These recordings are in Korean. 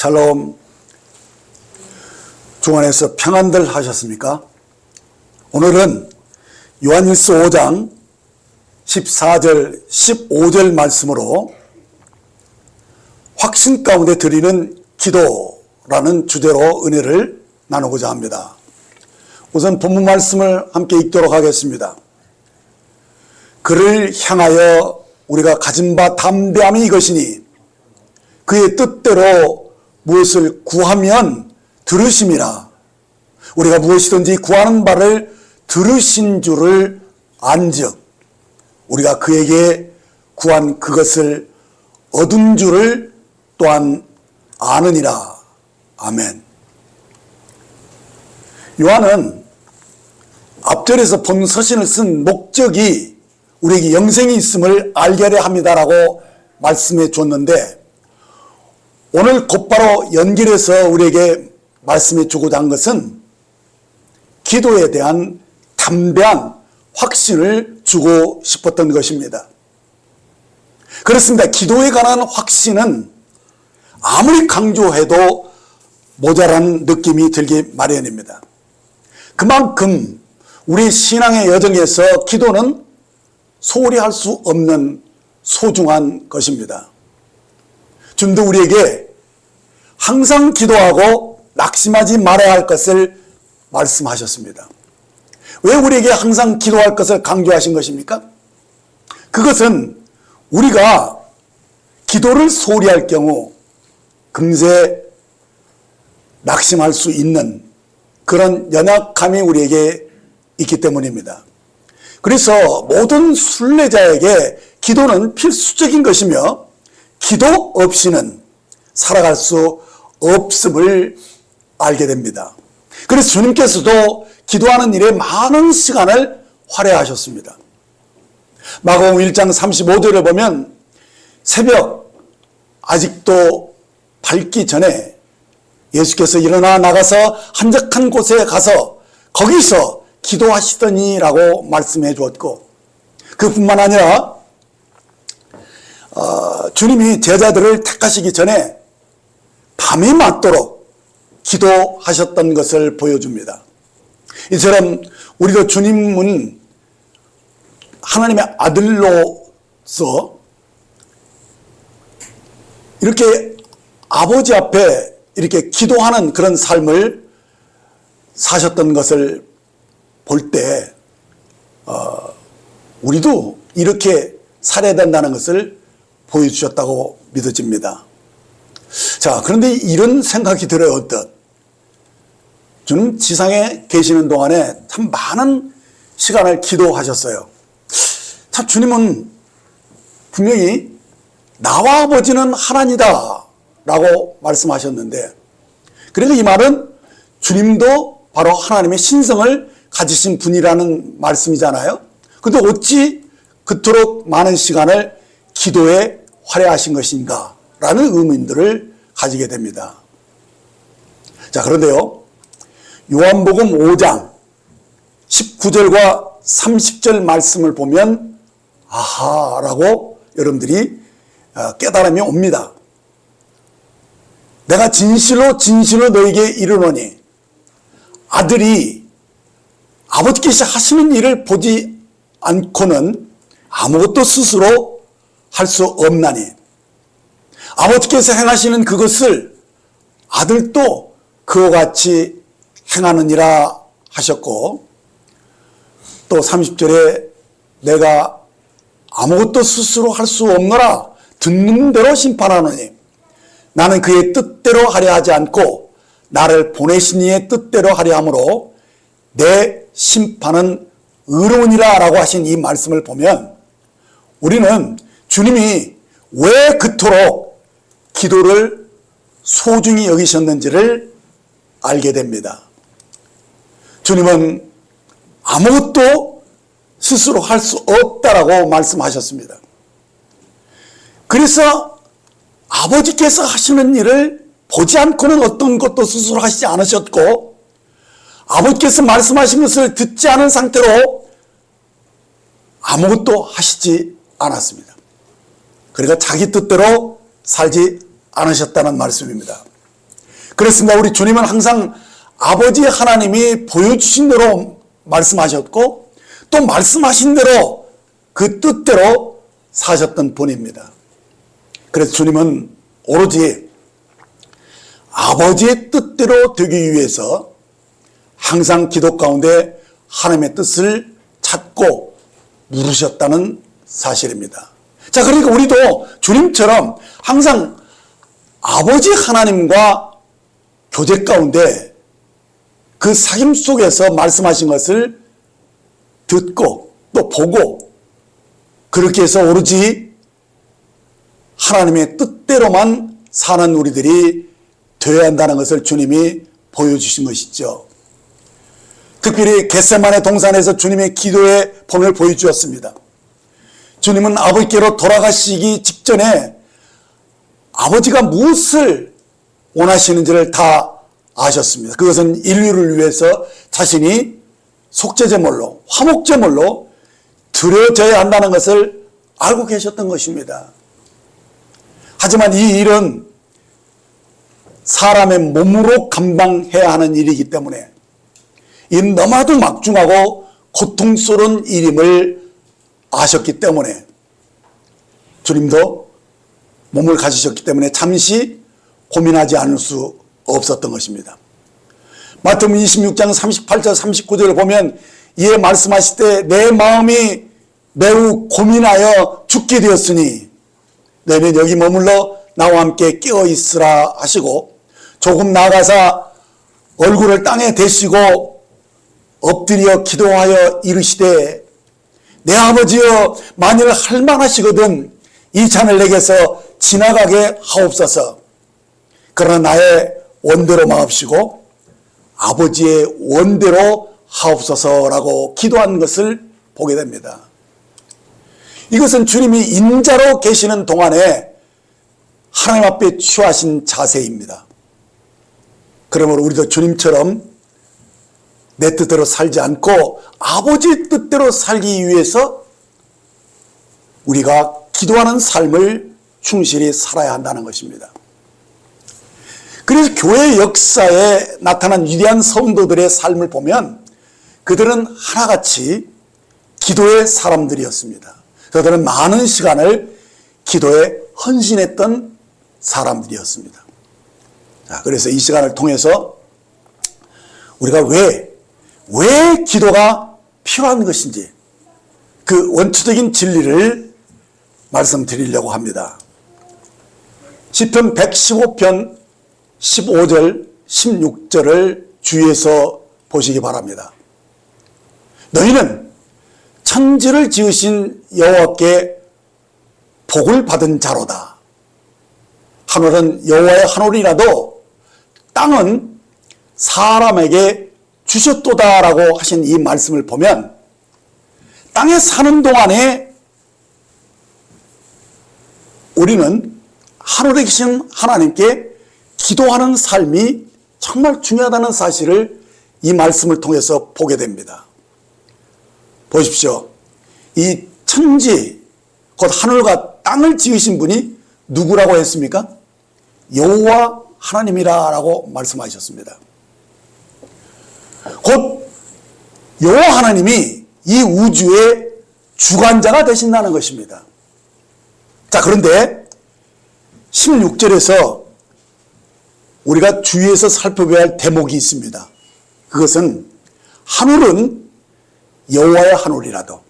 샬롬. 주 안에서 평안들 하셨습니까? 오늘은 요한일서 5장 14절 15절 말씀으로 확신 가운데 드리는 기도라는 주제로 은혜를 나누고자 합니다. 우선 본문 말씀을 함께 읽도록 하겠습니다. 그를 향하여 우리가 가진 바 담대함이 이것이니 그의 뜻대로 무엇을 구하면 들으심이라. 우리가 무엇이든지 구하는 바를 들으신 줄을 안즉 우리가 그에게 구한 그것을 얻은 줄을 또한 아느니라. 아멘. 요한은 앞절에서 본 서신을 쓴 목적이 우리에게 영생이 있음을 알게 하려 합니다라고 말씀해 줬는데, 오늘 곧바로 연결해서 우리에게 말씀해 주고자 한 것은 기도에 대한 담대한 확신을 주고 싶었던 것입니다. 그렇습니다. 기도에 관한 확신은 아무리 강조해도 모자란 느낌이 들기 마련입니다. 그만큼 우리 신앙의 여정에서 기도는 소홀히 할 수 없는 소중한 것입니다. 주님도 우리에게 항상 기도하고 낙심하지 말아야 할 것을 말씀하셨습니다. 왜 우리에게 항상 기도할 것을 강조하신 것입니까? 그것은 우리가 기도를 소홀히 할 경우 금세 낙심할 수 있는 그런 연약함이 우리에게 있기 때문입니다. 그래서 모든 순례자에게 기도는 필수적인 것이며 기도 없이는 살아갈 수 없음을 알게 됩니다. 그래서 주님께서도 기도하는 일에 많은 시간을 할애하셨습니다. 마가복음 1장 35절을 보면 새벽 아직도 밝기 전에 예수께서 일어나 나가서 한적한 곳에 가서 거기서 기도하시더니라고 말씀해 주었고, 그뿐만 아니라 주님이 제자들을 택하시기 전에 밤이 맞도록 기도하셨던 것을 보여줍니다. 이처럼 우리도 주님은 하나님의 아들로서 이렇게 아버지 앞에 이렇게 기도하는 그런 삶을 사셨던 것을 볼 때 우리도 이렇게 살아야 된다는 것을 보여주셨다고 믿어집니다. 자, 그런데 이런 생각이 들어요. 어떤? 주님 지상에 계시는 동안에 참 많은 시간을 기도하셨어요. 참 주님은 분명히 나와 아버지는 하나니다 라고 말씀하셨는데, 그래도 이 말은 주님도 바로 하나님의 신성을 가지신 분이라는 말씀이잖아요. 그런데 어찌 그토록 많은 시간을 기도에 할애하신 것인가 라는 의문들을 가지게 됩니다. 자, 그런데요, 요한복음 5장 19절과 30절 말씀을 보면 아하라고 여러분들이 깨달음이 옵니다. 내가 진실로 진실로 너에게 이르노니 아들이 아버지께서 하시는 일을 보지 않고는 아무것도 스스로 할 수 없나니 아버지께서 행하시는 그것을 아들도 그와 같이 행하느니라 하셨고, 또 30절에 내가 아무것도 스스로 할 수 없노라 듣는 대로 심판하노니 나는 그의 뜻대로 하려 하지 않고 나를 보내신 이의 뜻대로 하려 함으로 내 심판은 의로우니라 라고 하신 이 말씀을 보면 우리는 주님이 왜 그토록 기도를 소중히 여기셨는지를 알게 됩니다. 주님은 아무것도 스스로 할 수 없다라고 말씀하셨습니다. 그래서 아버지께서 하시는 일을 보지 않고는 어떤 것도 스스로 하시지 않으셨고, 아버지께서 말씀하신 것을 듣지 않은 상태로 아무것도 하시지 않았습니다. 그러니까 자기 뜻대로 살지 않으셨다는 말씀입니다. 그렇습니다. 우리 주님은 항상 아버지 하나님이 보여주신 대로 말씀하셨고 또 말씀하신 대로 그 뜻대로 사셨던 분입니다. 그래서 주님은 오로지 아버지의 뜻대로 되기 위해서 항상 기도 가운데 하나님의 뜻을 찾고 물으셨다는 사실입니다. 자, 그러니까 우리도 주님처럼 항상 아버지 하나님과 교제 가운데 그 사귐 속에서 말씀하신 것을 듣고 또 보고 그렇게 해서 오로지 하나님의 뜻대로만 사는 우리들이 되어야 한다는 것을 주님이 보여주신 것이죠. 특별히 겟세마네 동산에서 주님의 기도의 본을 보여주었습니다. 주님은 아버지께로 돌아가시기 직전에 아버지가 무엇을 원하시는지를 다 아셨습니다. 그것은 인류를 위해서 자신이 속죄제물로 화목제물로 드려져야 한다는 것을 알고 계셨던 것입니다. 하지만 이 일은 사람의 몸으로 감당해야 하는 일이기 때문에 이 너무나도 막중하고 고통스러운 일임을 아셨기 때문에 주님도 몸을 가지셨기 때문에 잠시 고민하지 않을 수 없었던 것입니다. 마태복음 26장 38절 39절을 보면 이에 말씀하실 때 내 마음이 매우 고민하여 죽게 되었으니 너희는 여기 머물러 나와 함께 깨어 있으라 하시고 조금 나아가사 얼굴을 땅에 대시고 엎드려 기도하여 이르시되 내 아버지여 만일 할만하시거든 이 잔을 내게서 지나가게 하옵소서. 그러나 나의 원대로 마옵시고 아버지의 원대로 하옵소서라고 기도한 것을 보게 됩니다. 이것은 주님이 인자로 계시는 동안에 하나님 앞에 취하신 자세입니다. 그러므로 우리도 주님처럼 내 뜻대로 살지 않고 아버지 뜻대로 살기 위해서 우리가 기도하는 삶을 충실히 살아야 한다는 것입니다. 그래서 교회 역사에 나타난 위대한 성도들의 삶을 보면 그들은 하나같이 기도의 사람들이었습니다. 그들은 많은 시간을 기도에 헌신했던 사람들이었습니다. 자, 그래서 이 시간을 통해서 우리가 왜 기도가 필요한 것인지 그 원초적인 진리를 말씀드리려고 합니다. 시편 115편 15절 16절을 주의해서 보시기 바랍니다. 너희는 천지를 지으신 여호와께 복을 받은 자로다. 하늘은 여호와의 하늘이라도 땅은 사람에게 주셨도다라고 하신 이 말씀을 보면 땅에 사는 동안에 우리는 하늘에 계신 하나님께 기도하는 삶이 정말 중요하다는 사실을 이 말씀을 통해서 보게 됩니다. 보십시오. 이 천지 곧 하늘과 땅을 지으신 분이 누구라고 했습니까? 여호와 하나님이라고 말씀하셨습니다. 곧 여호와 하나님이 이 우주의 주관자가 되신다는 것입니다. 자, 그런데 16절에서 우리가 주의해서 살펴봐야 할 대목이 있습니다. 그것은 하늘은 여호와의 하늘이라도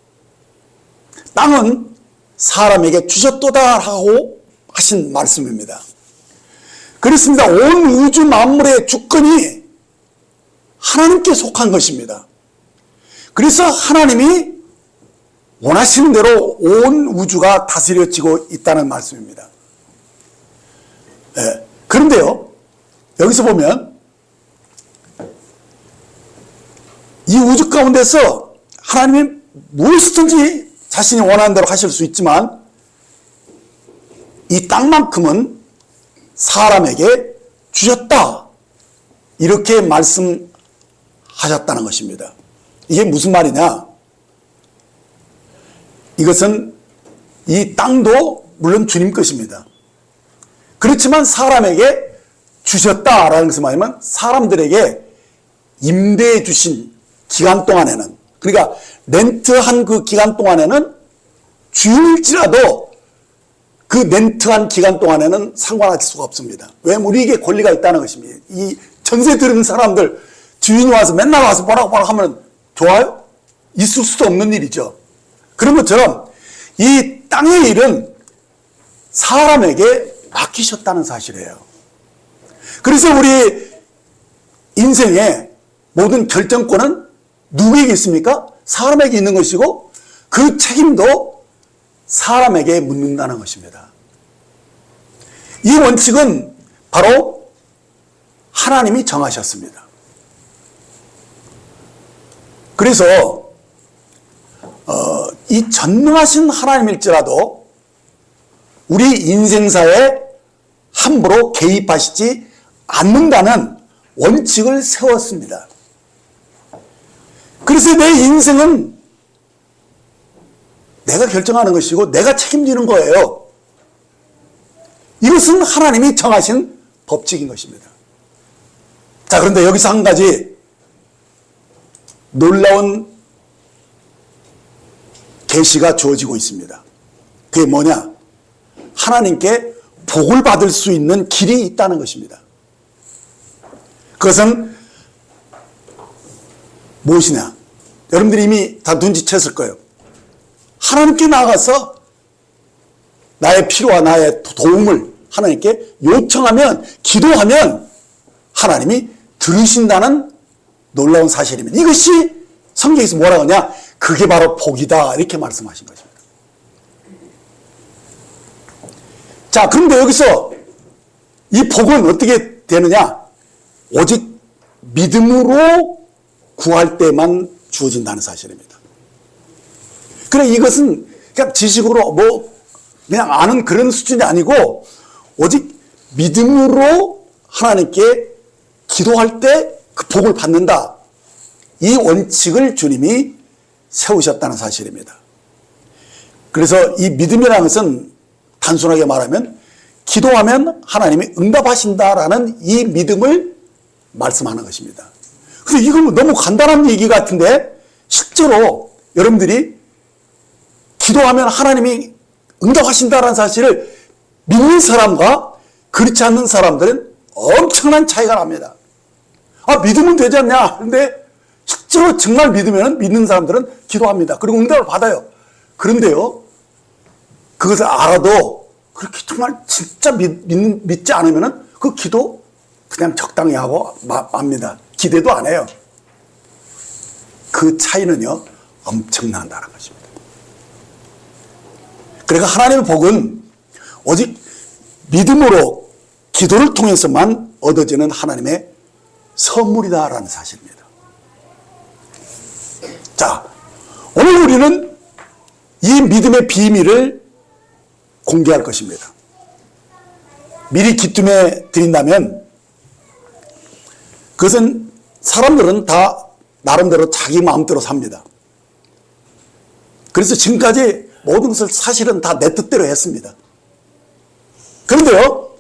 땅은 사람에게 주셨도다 하고 하신 말씀입니다. 그렇습니다. 온 우주 만물의 주권이 하나님께 속한 것입니다. 그래서 하나님이 원하시는 대로 온 우주가 다스려지고 있다는 말씀입니다. 네. 그런데요, 여기서 보면 이 우주 가운데서 하나님이 무엇이든지 자신이 원하는 대로 하실 수 있지만 이 땅만큼은 사람에게 주셨다, 이렇게 말씀하셨다는 것입니다. 이게 무슨 말이냐? 이것은 이 땅도 물론 주님 것입니다. 그렇지만 사람에게 주셨다라는 것은 뭐냐면 사람들에게 임대해 주신 기간 동안에는, 그러니까 렌트한 그 기간 동안에는 주인일지라도 그 렌트한 기간 동안에는 상관할 수가 없습니다. 왜냐면 우리에게 권리가 있다는 것입니다. 이 전세 들은 사람들 주인이 와서 맨날 와서 뭐라고 하면 좋아요? 있을 수도 없는 일이죠. 그런 것처럼 이 땅의 일은 사람에게 맡기셨다는 사실이에요. 그래서 우리 인생의 모든 결정권은 누구에게 있습니까? 사람에게 있는 것이고 그 책임도 사람에게 묻는다는 것입니다. 이 원칙은 바로 하나님이 정하셨습니다. 그래서 이 전능하신 하나님일지라도 우리 인생사에 함부로 개입하시지 않는다는 원칙을 세웠습니다. 그래서 내 인생은 내가 결정하는 것이고 내가 책임지는 거예요. 이것은 하나님이 정하신 법칙인 것입니다. 자, 그런데 여기서 한 가지 놀라운 계시가 주어지고 있습니다. 그게 뭐냐? 하나님께 복을 받을 수 있는 길이 있다는 것입니다. 그것은 무엇이냐? 여러분들이 이미 다 눈치챘을 거예요. 하나님께 나아가서 나의 필요와 나의 도움을 하나님께 요청하면, 기도하면 하나님이 들으신다는 놀라운 사실입니다. 이것이 성경에서 뭐라고 하냐? 그게 바로 복이다, 이렇게 말씀하신 것입니다. 자, 그런데 여기서 이 복은 어떻게 되느냐? 오직 믿음으로 구할 때만 주어진다는 사실입니다. 그래, 이것은 그냥 지식으로 그냥 아는 그런 수준이 아니고 오직 믿음으로 하나님께 기도할 때 그 복을 받는다. 이 원칙을 주님이 세우셨다는 사실입니다. 그래서 이 믿음이라는 것은 단순하게 말하면 기도하면 하나님이 응답하신다라는 이 믿음을 말씀하는 것입니다. 그래서 이건 너무 간단한 얘기 같은데 실제로 여러분들이 기도하면 하나님이 응답하신다라는 사실을 믿는 사람과 그렇지 않는 사람들은 엄청난 차이가 납니다. 아, 믿으면 되지 않냐? 근데 실제로 정말 믿는 사람들은 기도합니다. 그리고 응답을 받아요. 그런데요, 그것을 알아도 그렇게 정말 진짜 믿지 않으면 그 기도 그냥 적당히 하고 맙니다. 기대도 안 해요. 그 차이는요, 엄청난다는 것입니다. 그러니까 하나님의 복은 오직 믿음으로 기도를 통해서만 얻어지는 하나님의 선물이다라는 사실입니다. 자, 오늘 우리는 이 믿음의 비밀을 공개할 것입니다. 미리 기뜸해 드린다면 그것은 사람들은 다 나름대로 자기 마음대로 삽니다. 그래서 지금까지 모든 것을 사실은 다 내 뜻대로 했습니다. 그런데요,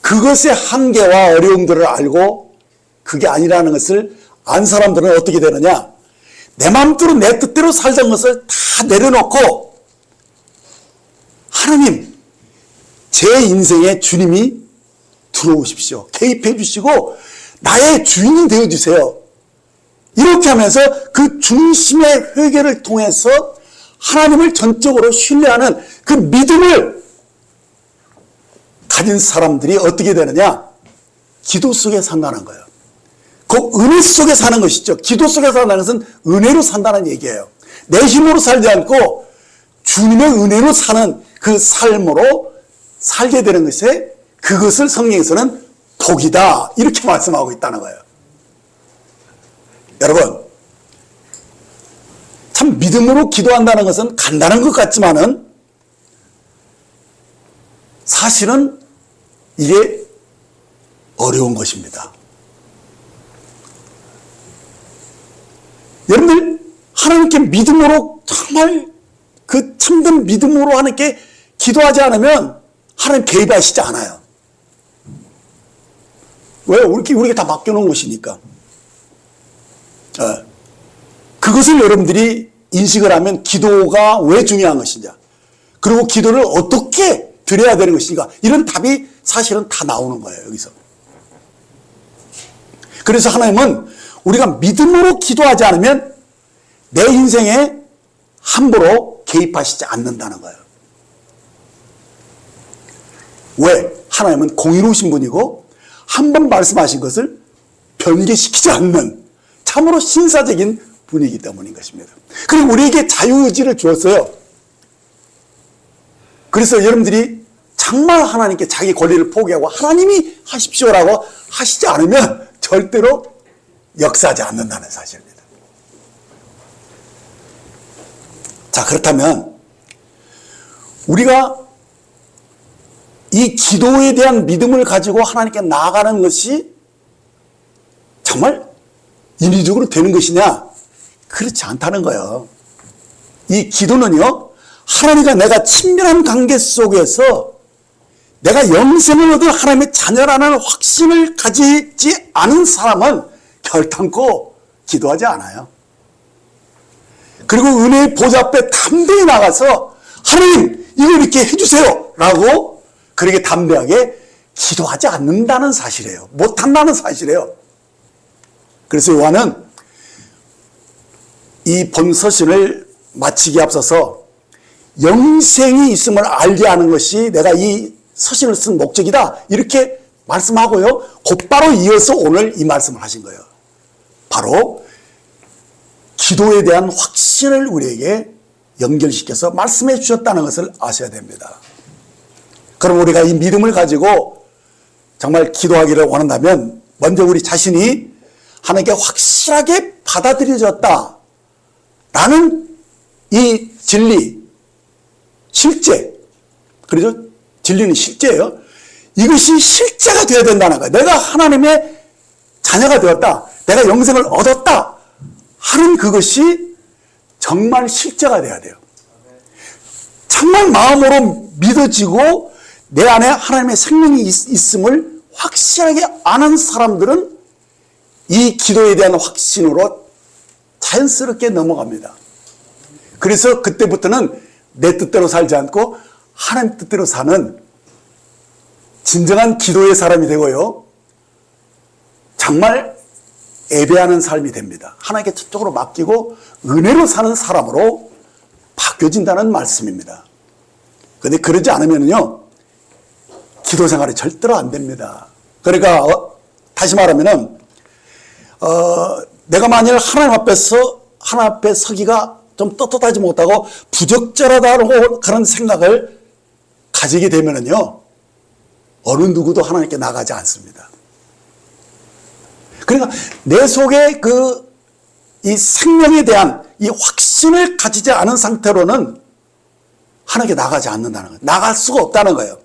그것의 한계와 어려움들을 알고 그게 아니라는 것을 안 사람들은 어떻게 되느냐? 내 마음대로 내 뜻대로 살던 것을 다 내려놓고 하나님, 제 인생에 주님이 들어오십시오. 개입해 주시고 나의 주인이 되어주세요. 이렇게 하면서 그 중심의 회개를 통해서 하나님을 전적으로 신뢰하는 그 믿음을 가진 사람들이 어떻게 되느냐? 기도 속에 산다는 거예요. 그 은혜 속에 사는 것이죠. 기도 속에 산다는 것은 은혜로 산다는 얘기예요. 내 힘으로 살지 않고 주님의 은혜로 사는 그 삶으로 살게 되는 것에 그것을 성경에서는 복이다, 이렇게 말씀하고 있다는 거예요. 여러분, 참 믿음으로 기도한다는 것은 간단한 것 같지만은 사실은 이게 어려운 것입니다. 여러분들, 하나님께 믿음으로 정말 그 참된 믿음으로 하나님께 기도하지 않으면 하나님 개입하시지 않아요. 왜? 우리가 다 맡겨놓은 것이니까. 그것을 여러분들이 인식을 하면 기도가 왜 중요한 것이냐, 그리고 기도를 어떻게 드려야 되는 것인가, 이런 답이 사실은 다 나오는 거예요, 여기서. 그래서 하나님은 우리가 믿음으로 기도하지 않으면 내 인생에 함부로 개입하시지 않는다는 거예요. 왜? 하나님은 공의로우신 분이고 한 번 말씀하신 것을 변개시키지 않는 참으로 신사적인 분이기 때문인 것입니다. 그리고 우리에게 자유의지를 주었어요. 그래서 여러분들이 정말 하나님께 자기 권리를 포기하고 하나님이 하십시오라고 하시지 않으면 절대로 역사하지 않는다는 사실입니다. 자, 그렇다면 우리가 이 기도에 대한 믿음을 가지고 하나님께 나아가는 것이 정말 인위적으로 되는 것이냐? 그렇지 않다는 거예요. 이 기도는요, 하나님과 내가 친밀한 관계 속에서 내가 영생을 얻을 하나님의 자녀라는 확신을 가지지 않은 사람은 결단코 기도하지 않아요. 그리고 은혜의 보좌 앞에 담대히 나가서 하나님 이거 이렇게 해주세요 라고 그렇게 담대하게 기도하지 않는다는 사실이에요. 못한다는 사실이에요. 그래서 요한은 이 본 서신을 마치기에 앞서서 영생이 있음을 알게 하는 것이 내가 이 서신을 쓴 목적이다, 이렇게 말씀하고요, 곧바로 이어서 오늘 이 말씀을 하신 거예요. 바로 기도에 대한 확신을 우리에게 연결시켜서 말씀해 주셨다는 것을 아셔야 됩니다. 그럼 우리가 이 믿음을 가지고 정말 기도하기를 원한다면 먼저 우리 자신이 하나님께 확실하게 받아들여졌다 라는 이 진리, 실제, 그렇죠? 진리는 실제예요. 이것이 실제가 되어야 된다는 거예요. 내가 하나님의 자녀가 되었다, 내가 영생을 얻었다 하는 그것이 정말 실제가 돼야 돼요. 정말 마음으로 믿어지고 내 안에 하나님의 생명이 있음을 확실하게 아는 사람들은 이 기도에 대한 확신으로 자연스럽게 넘어갑니다. 그래서 그때부터는 내 뜻대로 살지 않고 하나님 뜻대로 사는 진정한 기도의 사람이 되고요, 정말 예배하는 삶이 됩니다. 하나님께 저쪽으로 맡기고 은혜로 사는 사람으로 바뀌어진다는 말씀입니다. 그런데 그러지 않으면요, 기도 생활이 절대로 안 됩니다. 그러니까 다시 말하면은 내가 만일 하나님 앞에 서기가 좀 떳떳하지 못하고 부적절하다고 그런 생각을 가지게 되면은요, 어느 누구도 하나님께 나가지 않습니다. 그러니까 내 속에 이 생명에 대한 이 확신을 가지지 않은 상태로는 하나님께 나가지 않는다는 거예요. 나갈 수가 없다는 거예요.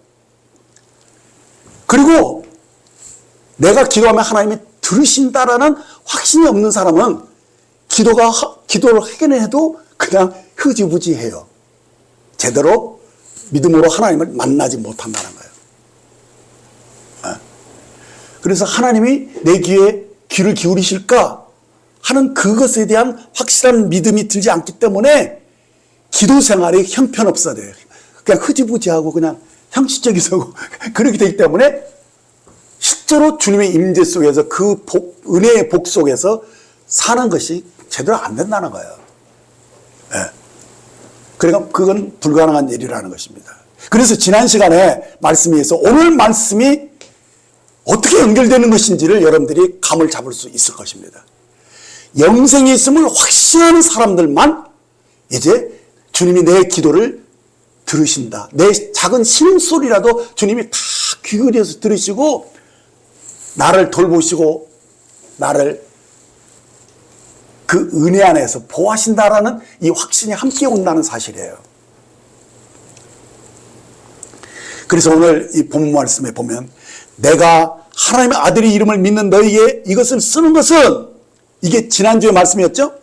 그리고 내가 기도하면 하나님이 들으신다라는 확신이 없는 사람은 기도를 하긴 해도 그냥 흐지부지해요. 제대로 믿음으로 하나님을 만나지 못한다는 거예요. 그래서 하나님이 내 귀를 기울이실까 하는 그것에 대한 확실한 믿음이 들지 않기 때문에 기도 생활이 형편없어져요. 그냥 흐지부지하고 그냥 형식적이고 그렇게 되기 때문에 실제로 주님의 임재 속에서 그 은혜의 복 속에서 사는 것이 제대로 안 된다는 거예요. 그러니까 그건 불가능한 일이라는 것입니다. 그래서 지난 시간에 말씀에 의해서 오늘 말씀이 어떻게 연결되는 것인지를 여러분들이 감을 잡을 수 있을 것입니다. 영생이 있음을 확신하는 사람들만 이제 주님이 내 기도를 들으신다. 내 작은 신음소리라도 주님이 다 귀 기울여서 들으시고 나를 돌보시고 나를 그 은혜 안에서 보호하신다라는 이 확신이 함께 온다는 사실이에요. 그래서 오늘 이 본문 말씀에 보면 내가 하나님의 아들의 이름을 믿는 너희에게 이것을 쓰는 것은, 이게 지난주의 말씀이었죠?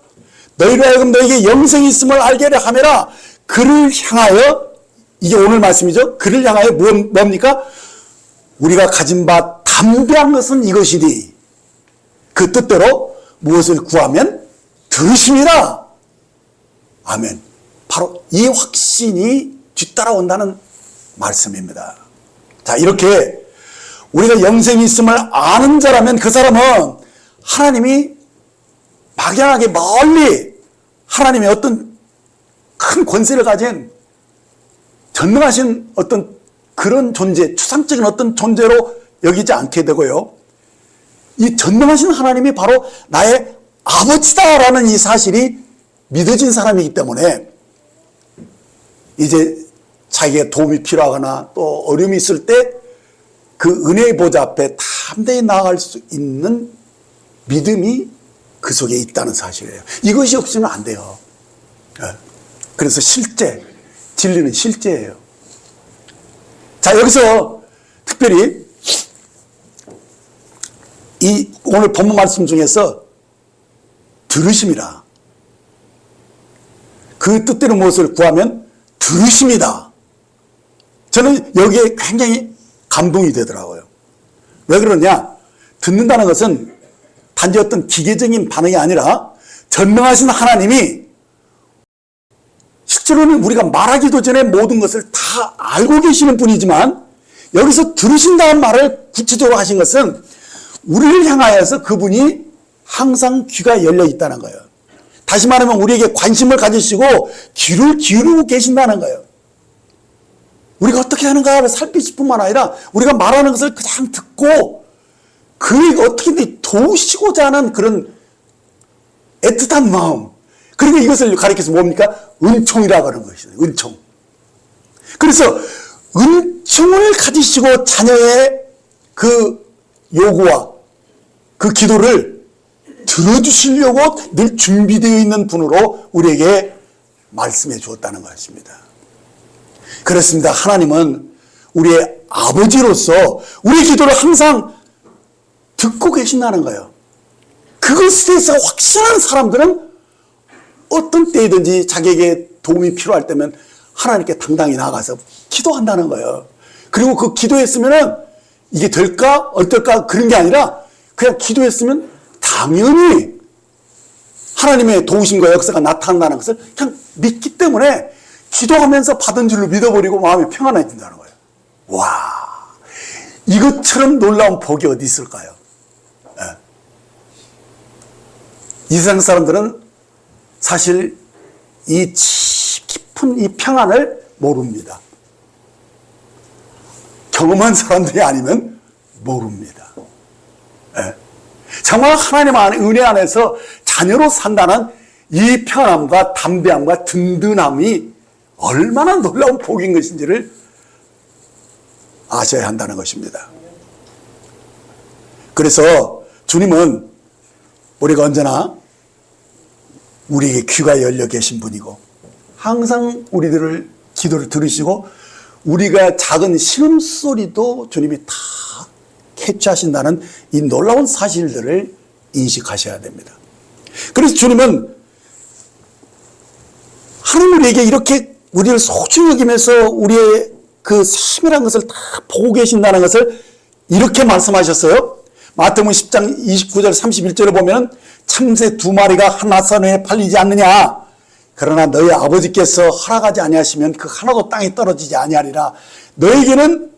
너희로 하여금 너희에게 영생이 있음을 알게 하매라. 그를 향하여, 이게 오늘 말씀이죠? 그를 향하여 뭡니까? 우리가 가진 바 다 담대한 것은 이것이니 그 뜻대로 무엇을 구하면 들으심이라. 아멘. 바로 이 확신이 뒤따라온다는 말씀입니다. 자, 이렇게 우리가 영생이 있음을 아는 자라면 그 사람은 하나님이 막연하게 멀리 하나님의 어떤 큰 권세를 가진 전능하신 어떤 그런 존재, 추상적인 어떤 존재로 여기지 않게 되고요. 이 전능하신 하나님이 바로 나의 아버지다라는 이 사실이 믿어진 사람이기 때문에 이제 자기의 도움이 필요하거나 또 어려움이 있을 때 그 은혜의 보좌 앞에 담대히 나아갈 수 있는 믿음이 그 속에 있다는 사실이에요. 이것이 없으면 안 돼요. 그래서 실제, 진리는 실제예요. 자, 여기서 특별히 이 오늘 본문 말씀 중에서 들으심이라. 그 뜻대로 무엇을 구하면 들으심이다. 저는 여기에 굉장히 감동이 되더라고요. 왜 그러냐? 듣는다는 것은 단지 어떤 기계적인 반응이 아니라 전능하신 하나님이 실제로는 우리가 말하기도 전에 모든 것을 다 알고 계시는 분이지만 여기서 들으신다는 말을 구체적으로 하신 것은 우리를 향하여서 그분이 항상 귀가 열려 있다는 거예요. 다시 말하면 우리에게 관심을 가지시고 귀를 기울이고 계신다는 거예요. 우리가 어떻게 하는가를 살피실 뿐만 아니라 우리가 말하는 것을 그냥 듣고 그에게 어떻게든 도우시고자 하는 그런 애틋한 마음. 그리고 이것을 가리켜서 뭡니까? 은총이라고 하는 것이죠. 은총. 그래서 은총을 가지시고 자녀의 그 요구와 그 기도를 들어주시려고 늘 준비되어 있는 분으로 우리에게 말씀해 주었다는 것입니다. 그렇습니다. 하나님은 우리의 아버지로서 우리의 기도를 항상 듣고 계신다는 거예요. 그것에 대해서 확신하는 사람들은 어떤 때이든지 자기에게 도움이 필요할 때면 하나님께 당당히 나가서 기도한다는 거예요. 그리고 그 기도했으면은 이게 될까 어떨까 그런 게 아니라 그냥 기도했으면 당연히 하나님의 도우심과 역사가 나타난다는 것을 그냥 믿기 때문에 기도하면서 받은 줄로 믿어버리고 마음이 평안해진다는 거예요. 와, 이것처럼 놀라운 복이 어디 있을까요? 네. 이 세상 사람들은 사실 이 깊은 이 평안을 모릅니다. 경험한 사람들이 아니면 모릅니다. 네. 정말 하나님 안에 은혜 안에서 자녀로 산다는 이 평안함과 담대함과 든든함이 얼마나 놀라운 복인 것인지를 아셔야 한다는 것입니다. 그래서 주님은 우리가 언제나 우리에게 귀가 열려 계신 분이고 항상 우리들을 기도를 들으시고 우리가 작은 신음소리도 주님이 다 캐치하신다는 이 놀라운 사실들을 인식하셔야 됩니다. 그래서 주님은 하나님 우리에게 이렇게 우리를 소중히 여기면서 우리의 그 세밀한 것을 다 보고 계신다는 것을 이렇게 말씀하셨어요. 마태복음 10장 29절 31절에 보면 참새 2마리가 한 나선에 팔리지 않느냐. 그러나 너희 아버지께서 허락하지 아니하시면 그 하나도 땅에 떨어지지 아니하리라. 너에게는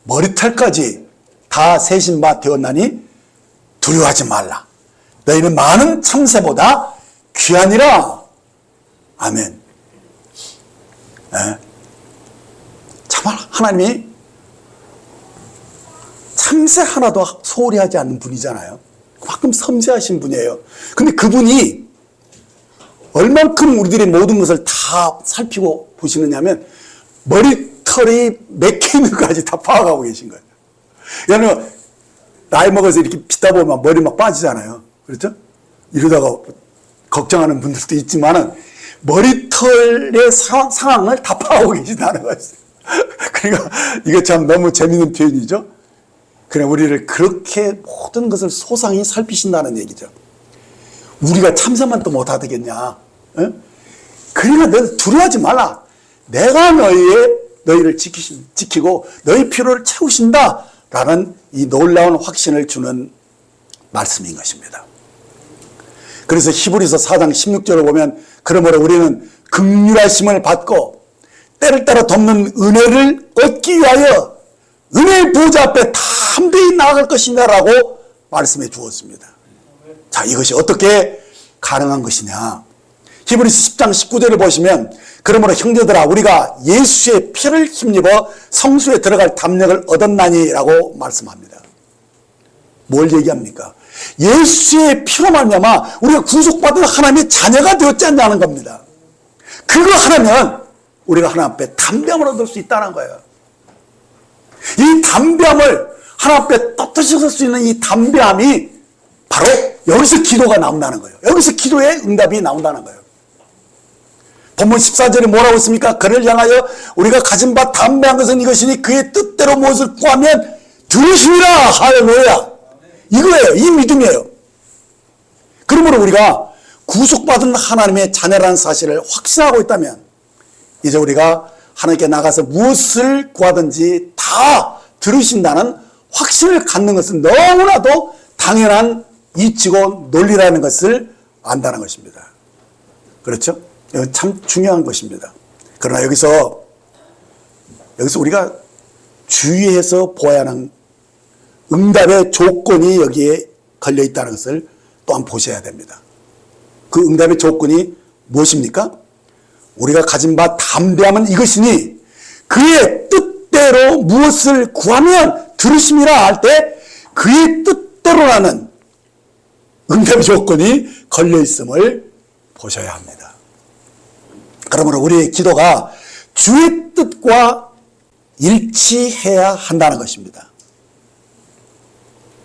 머리털까지 다 세신 바 되었나니 두려워하지 말라. 너희는 많은 참새보다 귀하니라. 아멘. 네. 정말 하나님이 참새 하나도 소홀히 하지 않는 분이잖아요. 그만큼 섬세하신 분이에요. 근데 그분이 얼만큼 우리들의 모든 것을 다 살피고 보시느냐면 머리털이 몇 개 있는 것까지 다 파악하고 계신 거예요. 왜냐하면 나이 먹어서 이렇게 빗다 보면 머리 막 빠지잖아요. 그렇죠? 이러다가 걱정하는 분들도 있지만은 머리털의 상황을 다 파악하고 계신다는 거예요. 그러니까 이거 참 너무 재밌는 표현이죠. 그냥 우리를 그렇게 모든 것을 소상히 살피신다는 얘기죠. 우리가 참새만 또 못하겠냐. 그러니까 너 두려워하지 말라. 내가 너희를 지키고 너희 필요를 채우신다. 라는 이 놀라운 확신을 주는 말씀인 것입니다. 그래서 히브리서 4장 16절을 보면 그러므로 우리는 긍휼하심을 받고 때를 따라 돕는 은혜를 얻기 위하여 은혜의 보좌 앞에 담대히 나아갈 것이냐라고 말씀해 주었습니다. 자, 이것이 어떻게 가능한 것이냐. 히브리서 10장 19절을 보시면 그러므로 형제들아 우리가 예수의 피를 힘입어 성수에 들어갈 담력을 얻었나니라고 말씀합니다. 뭘 얘기합니까? 예수의 피로 말미암아 우리가 구속받은 하나님의 자녀가 되었지 않냐는 겁니다. 그거 하나면 우리가 하나님 앞에 담대함을 얻을 수 있다는 거예요. 이 담대함을 하나님 앞에 떳떳이 설 수 있는 이 담대함이 바로 여기서 기도가 나온다는 거예요. 여기서 기도의 응답이 나온다는 거예요. 본문 14절에 뭐라고 했습니까? 그를 향하여 우리가 가진 바 담대한 것은 이것이니 그의 뜻대로 무엇을 구하면 들으시리라. 할렐루야. 이거예요. 이 믿음이에요. 그러므로 우리가 구속받은 하나님의 자녀라는 사실을 확신하고 있다면 이제 우리가 하나님께 나가서 무엇을 구하든지 다 들으신다는 확신을 갖는 것은 너무나도 당연한 이치고 논리라는 것을 안다는 것입니다. 그렇죠? 이건 참 중요한 것입니다. 그러나 여기서 우리가 주의해서 보아야 하는 응답의 조건이 여기에 걸려 있다는 것을 또한 보셔야 됩니다. 그 응답의 조건이 무엇입니까? 우리가 가진 바 담대함은 이것이니 그의 뜻대로 무엇을 구하면 들으심이라 할 때 그의 뜻대로라는 응답의 조건이 걸려 있음을 보셔야 합니다. 그러므로 우리의 기도가 주의 뜻과 일치해야 한다는 것입니다.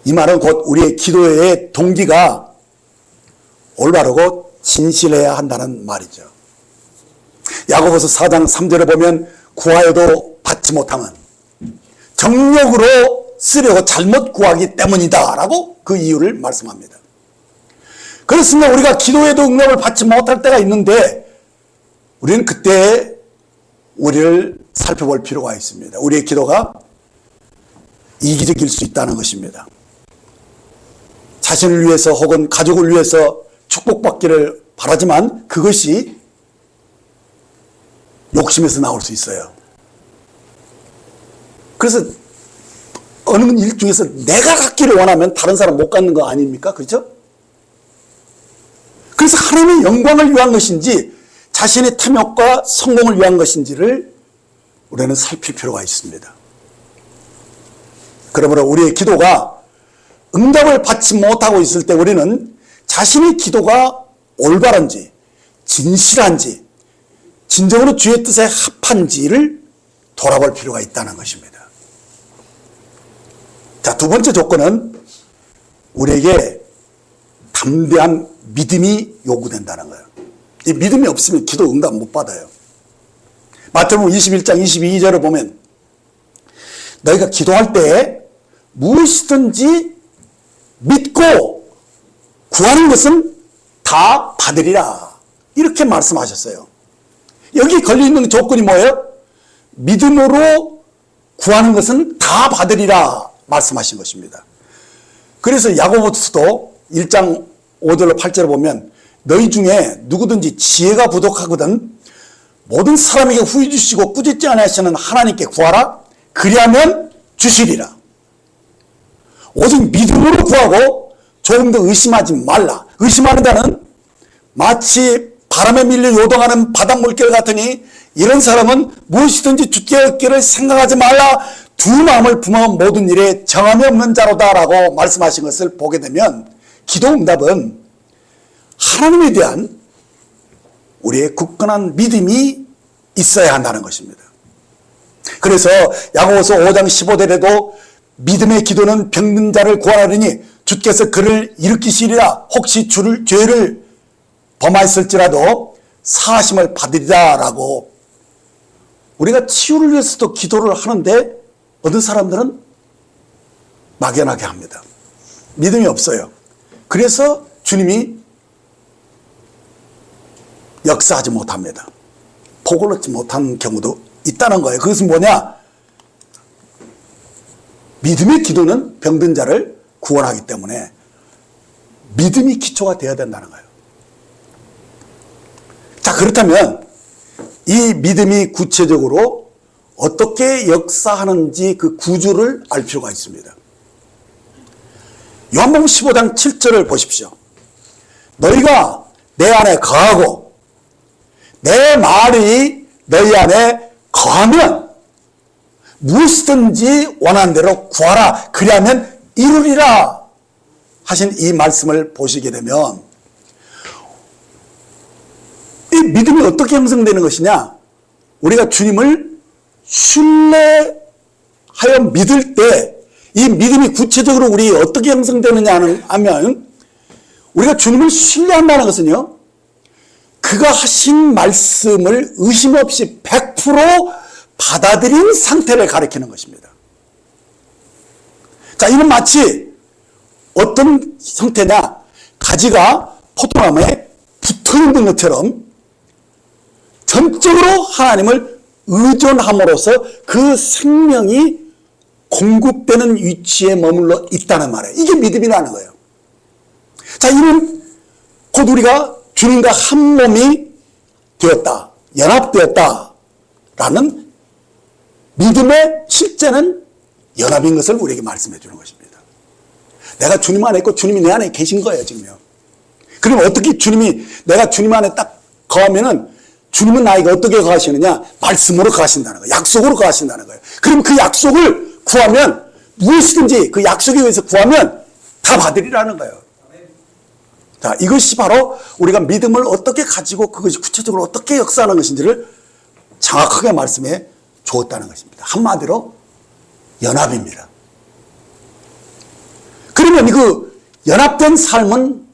이 말은 곧 우리의 기도의 동기가 올바르고 진실해야 한다는 말이죠. 야고보서 4장 3절에 보면 구하여도 받지 못함은 정욕으로 쓰려고 잘못 구하기 때문이다 라고 그 이유를 말씀합니다. 그렇습니다. 우리가 기도에도 응답을 받지 못할 때가 있는데 우리는 그때 우리를 살펴볼 필요가 있습니다. 우리의 기도가 이기적일 수 있다는 것입니다. 자신을 위해서 혹은 가족을 위해서 축복받기를 바라지만 그것이 욕심에서 나올 수 있어요. 그래서 어느 일 중에서 내가 갖기를 원하면 다른 사람 못 갖는 거 아닙니까? 그렇죠? 그래서 하나님의 영광을 위한 것인지 자신의 탐욕과 성공을 위한 것인지를 우리는 살필 필요가 있습니다. 그러므로 우리의 기도가 응답을 받지 못하고 있을 때 우리는 자신의 기도가 올바른지 진실한지 진정으로 주의 뜻에 합한지를 돌아볼 필요가 있다는 것입니다. 자, 두 번째 조건은 우리에게 담대한 믿음이 요구된다는 거예요. 이 믿음이 없으면 기도 응답 못 받아요. 마태복음 21장 22절을 보면 너희가 기도할 때 무엇이든지 믿고 구하는 것은 다 받으리라. 이렇게 말씀하셨어요. 여기 걸려있는 조건이 뭐예요? 믿음으로 구하는 것은 다 받으리라 말씀하신 것입니다. 그래서 야고보서도 1장 5절로 8절을 보면 너희 중에 누구든지 지혜가 부족하거든 모든 사람에게 후히 주시고 꾸짖지 아니하시는 하나님께 구하라. 그리하면 주시리라. 오직 믿음으로 구하고 조금 더 의심하지 말라. 의심하는 자는 마치 바람에 밀려 요동하는 바닷 물결 같으니 이런 사람은 무엇이든지 주께 얻기를 생각하지 말라. 두 마음을 품어 모든 일에 정함이 없는 자로다라고 말씀하신 것을 보게 되면 기도 응답은 하나님에 대한 우리의 굳건한 믿음이 있어야 한다는 것입니다. 그래서 야고보서 5장 15절에도 믿음의 기도는 병든 자를 구하라니 주께서 그를 일으키시리라. 혹시 죄를 범하였을지라도 사하심을 받으리라 라고 우리가 치유를 위해서도 기도를 하는데 어떤 사람들은 막연하게 합니다. 믿음이 없어요. 그래서 주님이 역사하지 못합니다. 복을 얻지 못한 경우도 있다는 거예요. 그것은 뭐냐? 믿음의 기도는 병든 자를 구원하기 때문에 믿음이 기초가 되어야 된다는 거예요. 자, 그렇다면 이 믿음이 구체적으로 어떻게 역사하는지 그 구조를 알 필요가 있습니다. 요한복음 15장 7절을 보십시오. 너희가 내 안에 거하고 내 말이 너희 안에 거하면 무엇이든지 원하는 대로 구하라. 그리하면 이루리라 하신 이 말씀을 보시게 되면 이 믿음이 어떻게 형성되는 것이냐? 우리가 주님을 신뢰하여 믿을 때 이 믿음이 구체적으로 우리 어떻게 형성되느냐 하면 우리가 주님을 신뢰한다는 것은요, 그가 하신 말씀을 의심 없이 100% 받아들인 상태를 가리키는 것입니다. 자, 이는 마치 어떤 형태냐? 가지가 포도나무에 붙어있는 것처럼 전적으로 하나님을 의존함으로써 그 생명이 공급되는 위치에 머물러 있다는 말이에요. 이게 믿음이라는 거예요. 자, 이는 곧 우리가 주님과 한 몸이 되었다, 연합되었다라는 믿음의 실제는 연합인 것을 우리에게 말씀해 주는 것입니다. 내가 주님 안에 있고 주님이 내 안에 계신 거예요, 지금요. 그러면 어떻게 내가 주님 안에 딱 거하면은 주님은 나에게 어떻게 거하시느냐? 말씀으로 거하신다는 거예요. 약속으로 거하신다는 거예요. 그럼 그 약속을 구하면 무엇이든지 그 약속에 의해서 구하면 다 받으리라는 거예요. 자, 이것이 바로 우리가 믿음을 어떻게 가지고 그것이 구체적으로 어떻게 역사하는 것인지를 정확하게 말씀해 주었다는 것입니다. 한마디로 연합입니다. 그러면 그 연합된 삶은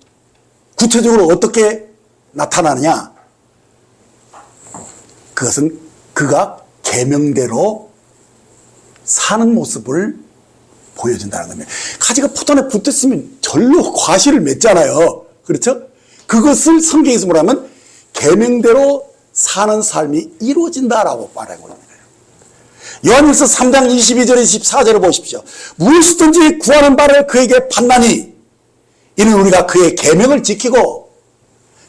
구체적으로 어떻게 나타나느냐? 그것은 그가 계명대로 사는 모습을 보여준다는 겁니다. 가지가 포도나무에 붙었으면 절로 과실을 맺잖아요. 그렇죠? 그것을 성경에서 뭐라면 계명대로 사는 삶이 이루어진다라고 말하고 있는 거예요. 요한일서 3장 22절 24절을 보십시오. 무엇이든지 구하는 바를 그에게 받나니 이는 우리가 그의 계명을 지키고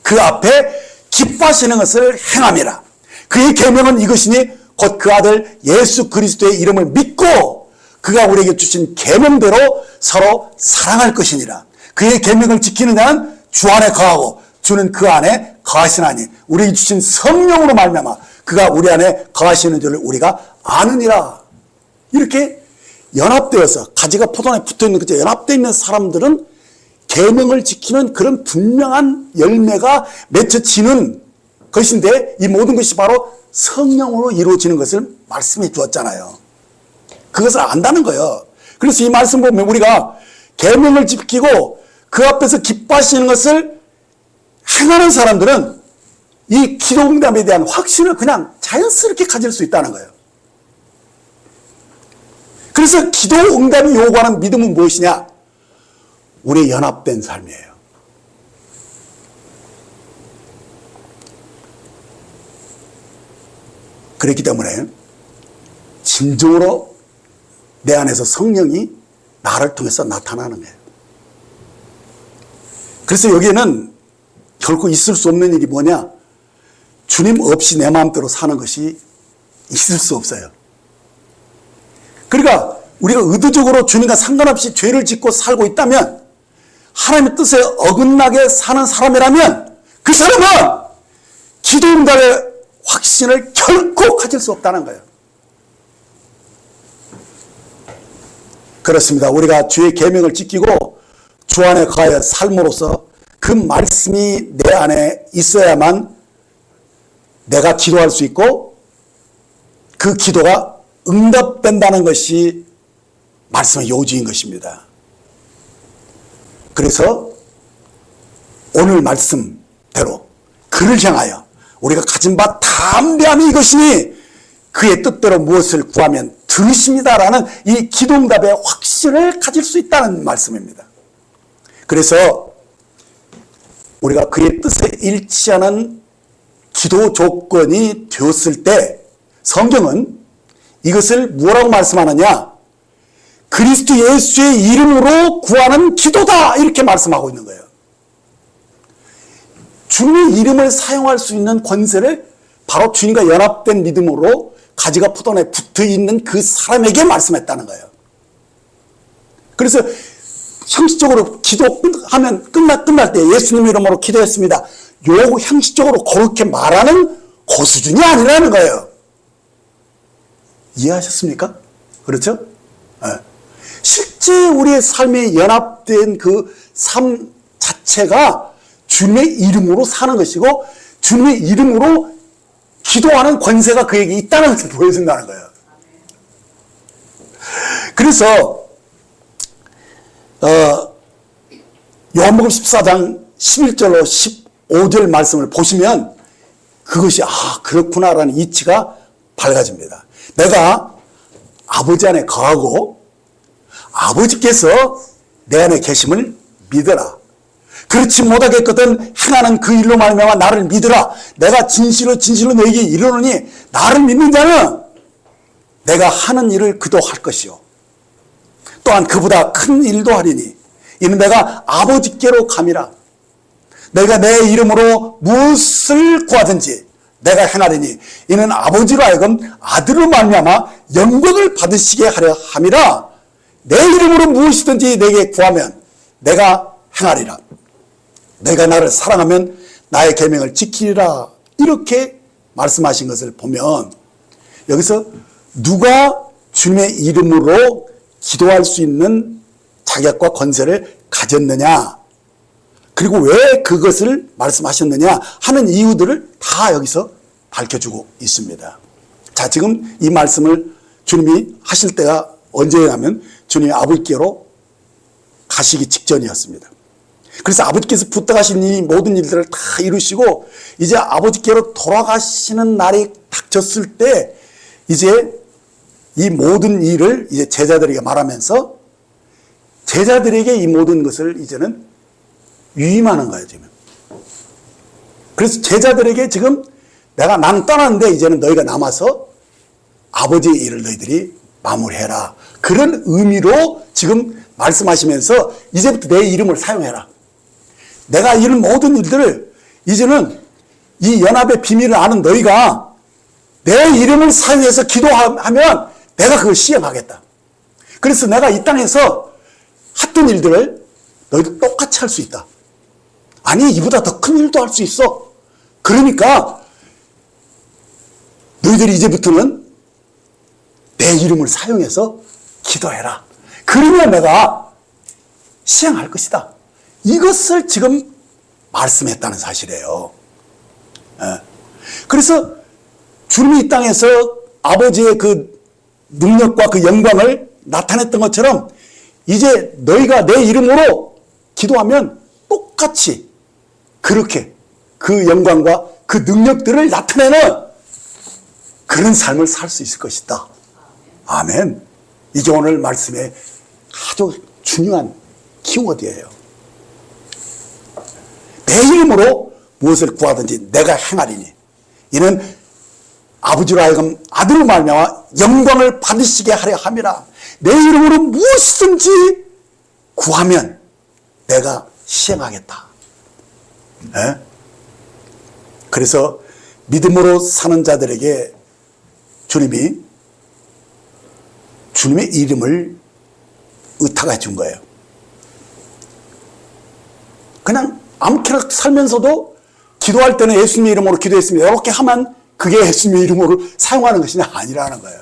그 앞에 기뻐하시는 것을 행함이라. 그의 계명은 이것이니 곧 그 아들 예수 그리스도의 이름을 믿고 그가 우리에게 주신 계명대로 서로 사랑할 것이니라. 그의 계명을 지키는 자는 주 안에 거하고 주는 그 안에 거하시나니 우리에게 주신 성령으로 말미암아 그가 우리 안에 거하시는 줄을 우리가 아느니라. 이렇게 연합되어서 가지가 포도나무에 붙어있는 그죠? 연합되어 있는 사람들은 계명을 지키는 그런 분명한 열매가 맺혀지는 것인데 이 모든 것이 바로 성령으로 이루어지는 것을 말씀해 주었잖아요. 그것을 안다는 거예요. 그래서 이 말씀 보면 우리가 계명을 지키고 그 앞에서 기뻐하시는 것을 행하는 사람들은 이 기도 응답에 대한 확신을 그냥 자연스럽게 가질 수 있다는 거예요. 그래서 기도 응답이 요구하는 믿음은 무엇이냐? 우리의 연합된 삶이에요. 그렇기 때문에 진정으로 내 안에서 성령이 나를 통해서 나타나는 거예요. 그래서 여기에는 결코 있을 수 없는 일이 뭐냐? 주님 없이 내 마음대로 사는 것이 있을 수 없어요. 그러니까 우리가 의도적으로 주님과 상관없이 죄를 짓고 살고 있다면, 하나님의 뜻에 어긋나게 사는 사람이라면 그 사람은 기도 응답의 확신을 결코 가질 수 없다는 거예요. 그렇습니다. 우리가 주의 계명을 지키고 주 안에 거하여 삶으로써 그 말씀이 내 안에 있어야만 내가 기도할 수 있고 그 기도가 응답된다는 것이 말씀의 요지인 것입니다. 그래서 오늘 말씀대로 그를 향하여 우리가 가진 바 담대함이 이것이니 그의 뜻대로 무엇을 구하면 들으십니다라는 이 기도 응답의 확신을 가질 수 있다는 말씀입니다. 그래서 우리가 그의 뜻에 일치하는 기도 조건이 되었을 때 성경은 이것을 뭐라고 말씀하느냐? 그리스도 예수의 이름으로 구하는 기도다 이렇게 말씀하고 있는 거예요. 주님의 이름을 사용할 수 있는 권세를 바로 주님과 연합된 믿음으로 가지가 포도나무에 붙어있는 그 사람에게 말씀했다는 거예요. 그래서 형식적으로 기도하면 끝날 때 예수님 이름으로 기도했습니다. 요 형식적으로 그렇게 말하는 그 수준이 아니라는 거예요. 이해하셨습니까? 그렇죠? 네. 실제 우리의 삶에 연합된 그 삶 자체가 주님의 이름으로 사는 것이고 주님의 이름으로 기도하는 권세가 그에게 있다는 것을 보여준다는 거예요. 그래서 요한복음 14장 11절로 15절 말씀을 보시면 그것이 그렇구나라는 이치가 밝아집니다. 내가 아버지 안에 거하고 아버지께서 내 안에 계심을 믿어라. 그렇지 못하겠거든 행하는 그 일로 말미암아 나를 믿으라. 내가 진실로 너에게 이르노니 나를 믿는 자는 내가 하는 일을 그도 할 것이요 또한 그보다 큰 일도 하리니 이는 내가 아버지께로 감이라. 내가 내 이름으로 무엇을 구하든지 내가 행하리니 이는 아버지로 하여금 아들로 말미암아 영광을 받으시게 하려 함이라. 내 이름으로 무엇이든지 내게 구하면 내가 행하리라. 내가 나를 사랑하면 나의 계명을 지키리라. 이렇게 말씀하신 것을 보면 여기서 누가 주님의 이름으로 기도할 수 있는 자격과 권세를 가졌느냐, 그리고 왜 그것을 말씀하셨느냐 하는 이유들을 다 여기서 밝혀주고 있습니다. 자, 지금 이 말씀을 주님이 하실 때가 언제냐면 주님이 아버지께로 가시기 직전이었습니다. 그래서 아버지께서 부탁하신 이 모든 일들을 다 이루시고 이제 아버지께로 돌아가시는 날이 닥쳤을 때 이제 이 모든 일을 이제 제자들에게 말하면서 제자들에게 이 모든 것을 이제는 위임하는 거예요, 지금. 그래서 제자들에게 지금 나는 떠났는데 이제는 너희가 남아서 아버지의 일을 너희들이 마무리해라. 그런 의미로 지금 말씀하시면서 이제부터 내 이름을 사용해라. 내가 이런 모든 일들을 이제는 이 연합의 비밀을 아는 너희가 내 이름을 사용해서 기도하면 내가 그걸 시행하겠다. 그래서 내가 이 땅에서 했던 일들을 너희도 똑같이 할 수 있다. 아니, 이보다 더 큰 일도 할 수 있어. 그러니까 너희들이 이제부터는 내 이름을 사용해서 기도해라. 그러면 내가 시행할 것이다. 이것을 지금 말씀했다는 사실이에요. 그래서 주님이 이 땅에서 아버지의 그 능력과 그 영광을 나타냈던 것처럼 이제 너희가 내 이름으로 기도하면 똑같이 그렇게 그 영광과 그 능력들을 나타내는 그런 삶을 살 수 있을 것이다. 아멘. 이게 오늘 말씀의 아주 중요한 키워드예요. 내 이름으로 무엇을 구하든지 내가 행하리니 이는 아버지로 하여금 아들로 말미암아 영광을 받으시게 하려 함이라. 내 이름으로 무엇이든지 구하면 내가 시행하겠다. 네? 그래서 믿음으로 사는 자들에게 주님이 주님의 이름을 의탁해 준 거예요. 그냥 아무렇게나 살면서도 기도할 때는 예수님의 이름으로 기도했습니다. 이렇게 하면 그게 예수님의 이름으로 사용하는 것이 아니라는 거예요.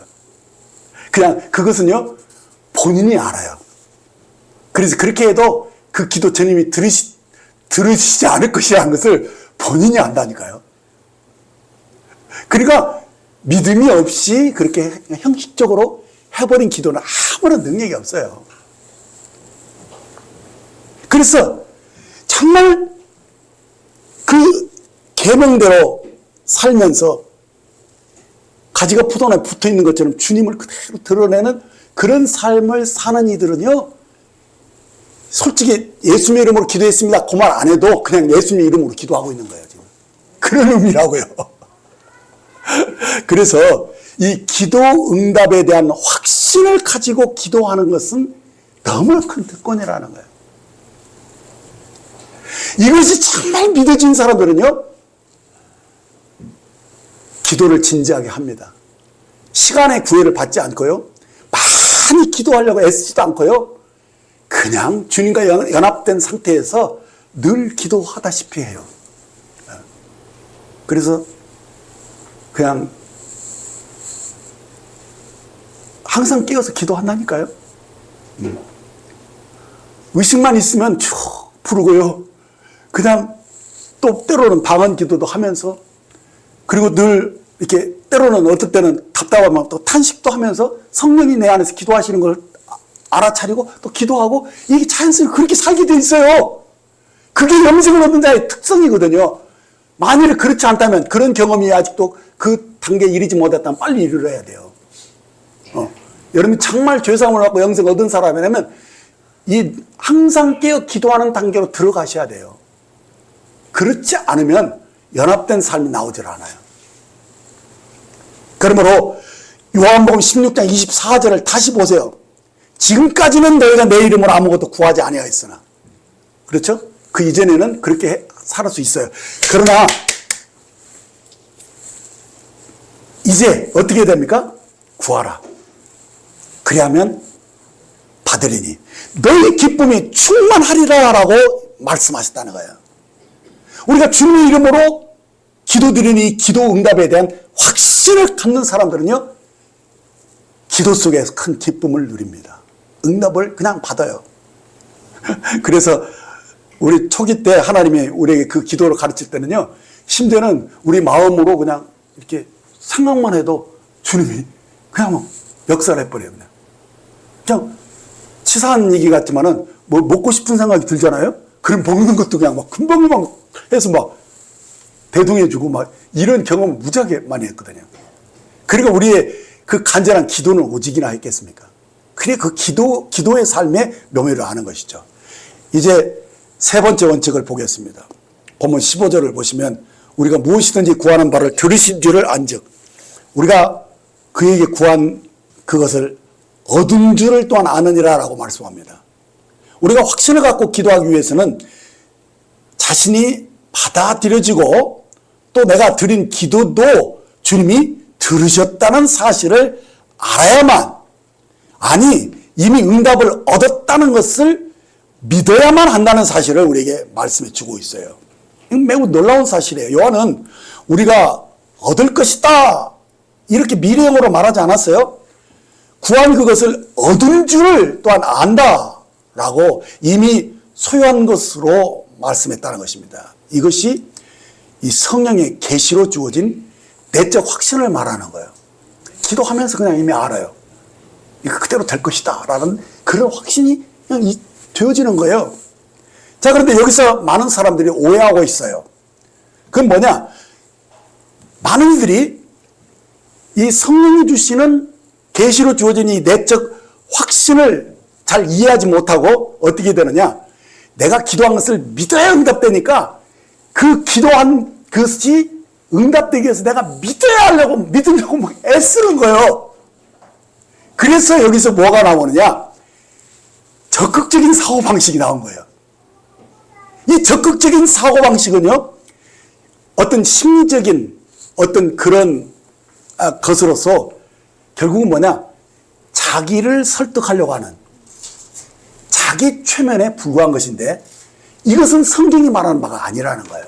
그냥 그것은요 본인이 알아요. 그래서 그렇게 해도 그 기도 주님이 들으시지 않을 것이라는 것을 본인이 안다니까요. 그러니까 믿음이 없이 그렇게 형식적으로 해버린 기도는 아무런 능력이 없어요. 그래서 정말 그 계명대로 살면서 가지가 포도나무에 붙어있는 것처럼 주님을 그대로 드러내는 그런 삶을 사는 이들은요, 솔직히 예수님의 이름으로 기도했습니다 그 말 안 해도 그냥 예수님의 이름으로 기도하고 있는 거예요, 지금. 그런 의미라고요. 그래서 이 기도 응답에 대한 확신 확신을 가지고 기도하는 것은 너무나 큰 특권이라는 거예요. 이것이 정말 믿어진 사람들은요, 기도를 진지하게 합니다. 시간의 구애를 받지 않고요, 많이 기도하려고 애쓰지도 않고요, 그냥 주님과 연합된 상태에서 늘 기도하다시피 해요. 그래서 그냥 항상 깨어서 기도한다니까요. 의식만 있으면 쭉 부르고요. 그냥 또 때로는 방언 기도도 하면서, 그리고 늘 이렇게 때로는 어떨 때는 답답하면 또 탄식도 하면서 성령이 내 안에서 기도하시는 걸 알아차리고 또 기도하고, 이게 자연스럽게 그렇게 살게 돼 있어요. 그게 영생을 얻는 자의 특성이거든요. 만일 그렇지 않다면, 그런 경험이 아직도 그 단계에 이르지 못했다면 빨리 이르러야 돼요. 여러분이 정말 죄사함을 받고 영생을 얻은 사람이라면 이 항상 깨어 기도하는 단계로 들어가셔야 돼요. 그렇지 않으면 연합된 삶이 나오질 않아요. 그러므로 요한복음 16장 24절을 다시 보세요. 지금까지는 너희가 내 이름으로 아무것도 구하지 아니하였으나, 그렇죠? 그 이전에는 그렇게 살 수 있어요. 그러나 이제 어떻게 됩니까? 구하라. 그리하면 받으리니 너희 기쁨이 충만하리라 라고 말씀하셨다는 거예요. 우리가 주님의 이름으로 기도드리니 기도 응답에 대한 확신을 갖는 사람들은요, 기도 속에서 큰 기쁨을 누립니다. 응답을 그냥 받아요. 그래서 우리 초기 때 하나님이 우리에게 그 기도를 가르칠 때는요, 심지어는 우리 마음으로 그냥 이렇게 생각만 해도 주님이 그냥 뭐 역사를 해버려요. 그냥 치사한 얘기 같지만은 뭐 먹고 싶은 생각이 들잖아요. 그럼 먹는 것도 그냥 막 금방금방 해서 막 대동해주고 막 이런 경험을 무지하게 많이 했거든요. 그러니까 우리의 그 간절한 기도는 오직이나 했겠습니까? 그래 그 기도의 삶의 묘미를 아는 것이죠. 이제 세 번째 원칙을 보겠습니다. 본문 15절을 보시면, 우리가 무엇이든지 구하는 바를 들으신 줄을 안즉, 우리가 그에게 구한 그것을 얻은 줄을 또한 아느니라 라고 말씀합니다. 우리가 확신을 갖고 기도하기 위해서는 자신이 받아들여지고 또 내가 드린 기도도 주님이 들으셨다는 사실을 알아야만, 아니 이미 응답을 얻었다는 것을 믿어야만 한다는 사실을 우리에게 말씀해 주고 있어요. 매우 놀라운 사실이에요. 요한은 우리가 얻을 것이다 이렇게 미래형으로 말하지 않았어요. 구한 그것을 얻은 줄을 또한 안다라고 이미 소유한 것으로 말씀했다는 것입니다. 이것이 이 성령의 계시로 주어진 내적 확신을 말하는 거예요. 기도하면서 그냥 이미 알아요. 이거 그대로 될 것이다 라는 그런 확신이 그냥 되어지는 거예요. 자, 그런데 여기서 많은 사람들이 오해하고 있어요. 그건 뭐냐? 많은 이들이 이 성령이 주시는 계시로 주어진 이 내적 확신을 잘 이해하지 못하고 어떻게 되느냐? 내가 기도한 것을 믿어야 응답되니까 그 기도한 것이 응답되기 위해서 내가 믿으려고 막 애쓰는 거예요. 그래서 여기서 뭐가 나오느냐? 적극적인 사고방식이 나온 거예요. 이 적극적인 사고방식은요, 어떤 심리적인 어떤 그런 것으로서 결국은 뭐냐? 자기를 설득하려고 하는 자기 최면에 불과한 것인데, 이것은 성경이 말하는 바가 아니라는 거예요.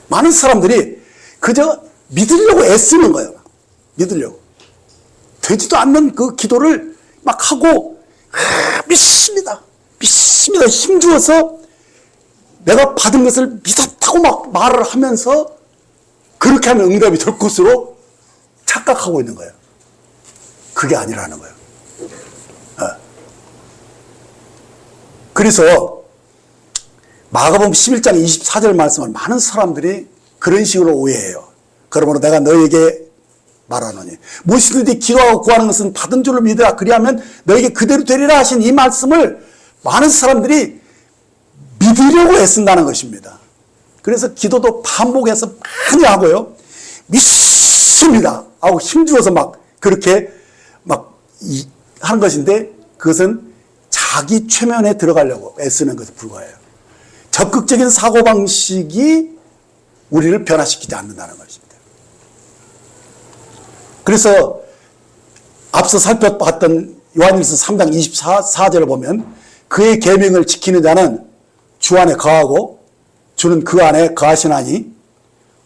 많은 사람들이 그저 믿으려고 애쓰는 거예요. 믿으려고. 되지도 않는 그 기도를 막 하고, 믿습니다. 힘주어서 내가 받은 것을 믿었다고 막 말을 하면서 그렇게 하면 응답이 될 것으로 착각하고 있는 거예요. 그게 아니라는 거예요. 그래서 마가복음 11장 24절 말씀을 많은 사람들이 그런 식으로 오해해요. 그러므로 내가 너에게 말하노니 무엇이든지 기도하고 구하는 것은 받은 줄로 믿으라. 그리하면 너에게 그대로 되리라 하신 이 말씀을 많은 사람들이 믿으려고 애쓴다는 것입니다. 그래서 기도도 반복해서 많이 하고요, 믿습니다 하고 힘주어서 막 그렇게 막 하는 것인데 그것은 자기 최면에 들어가려고 애쓰는 것에 불과해요. 적극적인 사고방식이 우리를 변화시키지 않는다는 것입니다. 그래서 앞서 살펴봤던 요한일서 3장 24절을 보면 그의 계명을 지키는 자는 주 안에 거하고 주는 그 안에 거하시나니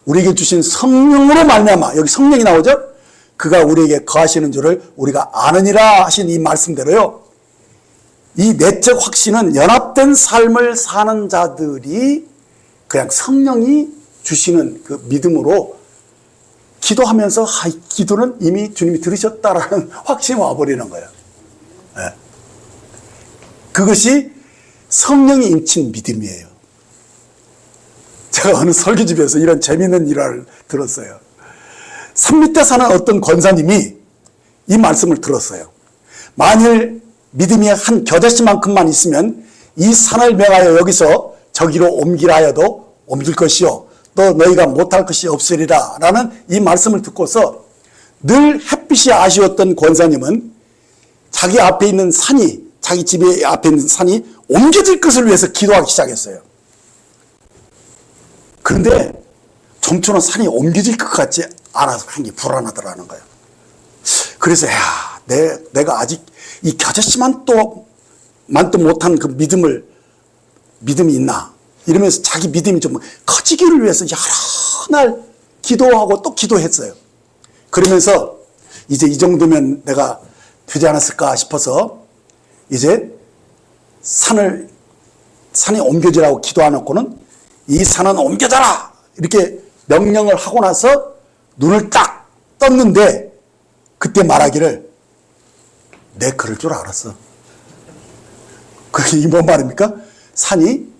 우리에게 주신 성령으로 말미암아, 여기 성령이 나오죠? 그가 우리에게 거하시는 줄을 우리가 아느니라 하신 이 말씀대로요. 이 내적 확신은 연합된 삶을 사는 자들이 그냥 성령이 주시는 그 믿음으로 기도하면서 이 기도는 이미 주님이 들으셨다라는 확신이 와버리는 거예요. 네. 그것이 성령이 인친 믿음이에요. 제가 어느 설교집에서 이런 재미있는 일화를 들었어요. 산 밑에 사는 어떤 권사님이 이 말씀을 들었어요. 만일 믿음이 한 겨자씨만큼만 있으면 이 산을 명하여 여기서 저기로 옮기라 하여도 옮길 것이요 또 너희가 못할 것이 없으리라 라는 이 말씀을 듣고서 늘 햇빛이 아쉬웠던 권사님은 자기 앞에 있는 산이, 자기 집에 앞에 있는 산이 옮겨질 것을 위해서 기도하기 시작했어요. 그런데 좀처럼 산이 옮겨질 것 같지 않아서 굉장히 불안하더라는 거예요. 그래서 내가 아직 이 겨자씨만도 못한 그 믿음이 있나 이러면서 자기 믿음이 좀 커지기를 위해서 여러 날 기도하고 또 기도했어요. 그러면서 이제 이 정도면 내가 되지 않았을까 싶어서 이제 산이 옮겨지라고 기도해놓고는 이 산은 옮겨져라 이렇게 명령을 하고 나서 눈을 딱 떴는데 그때 말하기를 내 그럴 줄 알았어. 그게 뭔 말입니까? 산이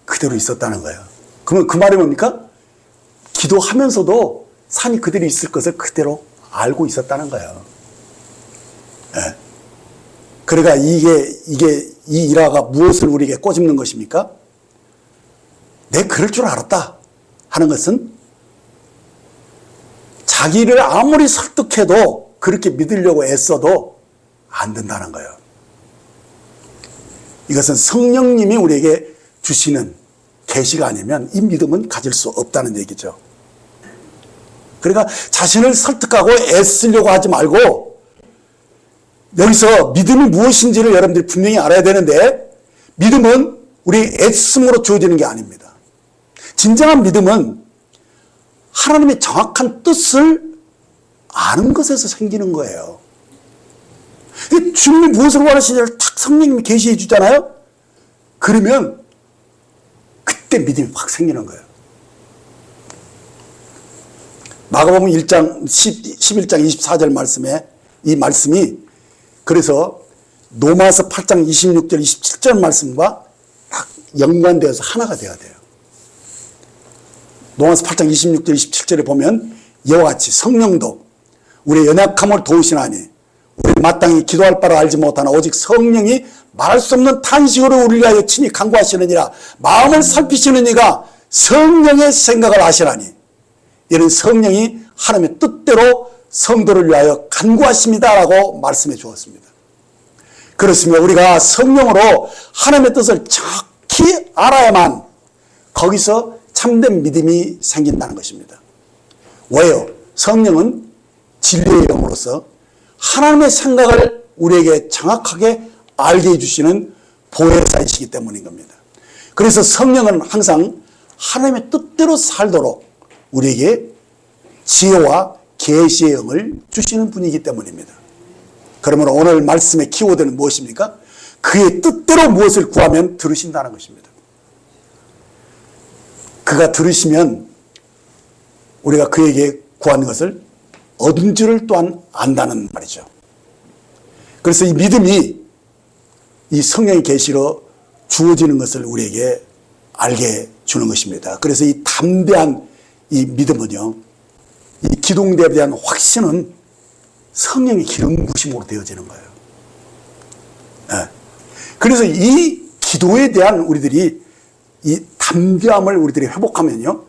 그대로 있었다는 거예요. 그러면 그 말이 뭡니까? 기도하면서도 산이 그대로 있을 것을 그대로 알고 있었다는 거예요. 네. 그러니까 이 일화가 무엇을 우리에게 꼬집는 것입니까? 내 그럴 줄 알았다 하는 것은 자기를 아무리 설득해도 그렇게 믿으려고 애써도 안 된다는 거예요. 이것은 성령님이 우리에게 주시는 계시가 아니면 이 믿음은 가질 수 없다는 얘기죠. 그러니까 자신을 설득하고 애쓰려고 하지 말고 여기서 믿음이 무엇인지를 여러분들이 분명히 알아야 되는데 믿음은 우리 애씀으로 주어지는 게 아닙니다. 진정한 믿음은 하나님의 정확한 뜻을 아는 것에서 생기는 거예요. 주님이 무엇을 원하시는지를 탁 성령님이 계시해 주잖아요. 그러면 그때 믿음이 확 생기는 거예요. 마가복음 1장 11장 24절 말씀에 이 말씀이 그래서 로마서 8장 26절 27절 말씀과 딱 연관되어서 하나가 되어야 돼요. 로마서 8장 26절 27절에 보면 이와 같이 성령도 우리의 연약함을 도우시나니 우리 마땅히 기도할 바를 알지 못하나 오직 성령이 말할 수 없는 탄식으로 우리를 위하여 친히 간구하시느니라. 마음을 살피시는 이가 성령의 생각을 아시나니 이는 성령이 하나님의 뜻대로 성도를 위하여 간구하십니다 라고 말씀해 주었습니다. 그렇습니다. 우리가 성령으로 하나님의 뜻을 정확히 알아야만 거기서 참된 믿음이 생긴다는 것입니다. 왜요? 성령은 진리의 영으로서 하나님의 생각을 우리에게 정확하게 알게 해주시는 보혜사이시기 때문인 겁니다. 그래서 성령은 항상 하나님의 뜻대로 살도록 우리에게 지혜와 계시의 영을 주시는 분이기 때문입니다. 그러면 오늘 말씀의 키워드는 무엇입니까? 그의 뜻대로 무엇을 구하면 들으신다는 것입니다. 그가 들으시면 우리가 그에게 구하는 것을 얻은 줄을 또한 안다는 말이죠. 그래서 이 믿음이 이 성령의 계시로 주어지는 것을 우리에게 알게 주는 것입니다. 그래서 이 담대한 이 믿음은요, 이 기동대에 대한 확신은 성령의 기름 부심으로 되어지는 거예요. 네. 그래서 이 기도에 대한 우리들이 이 담대함을 우리들이 회복하면요,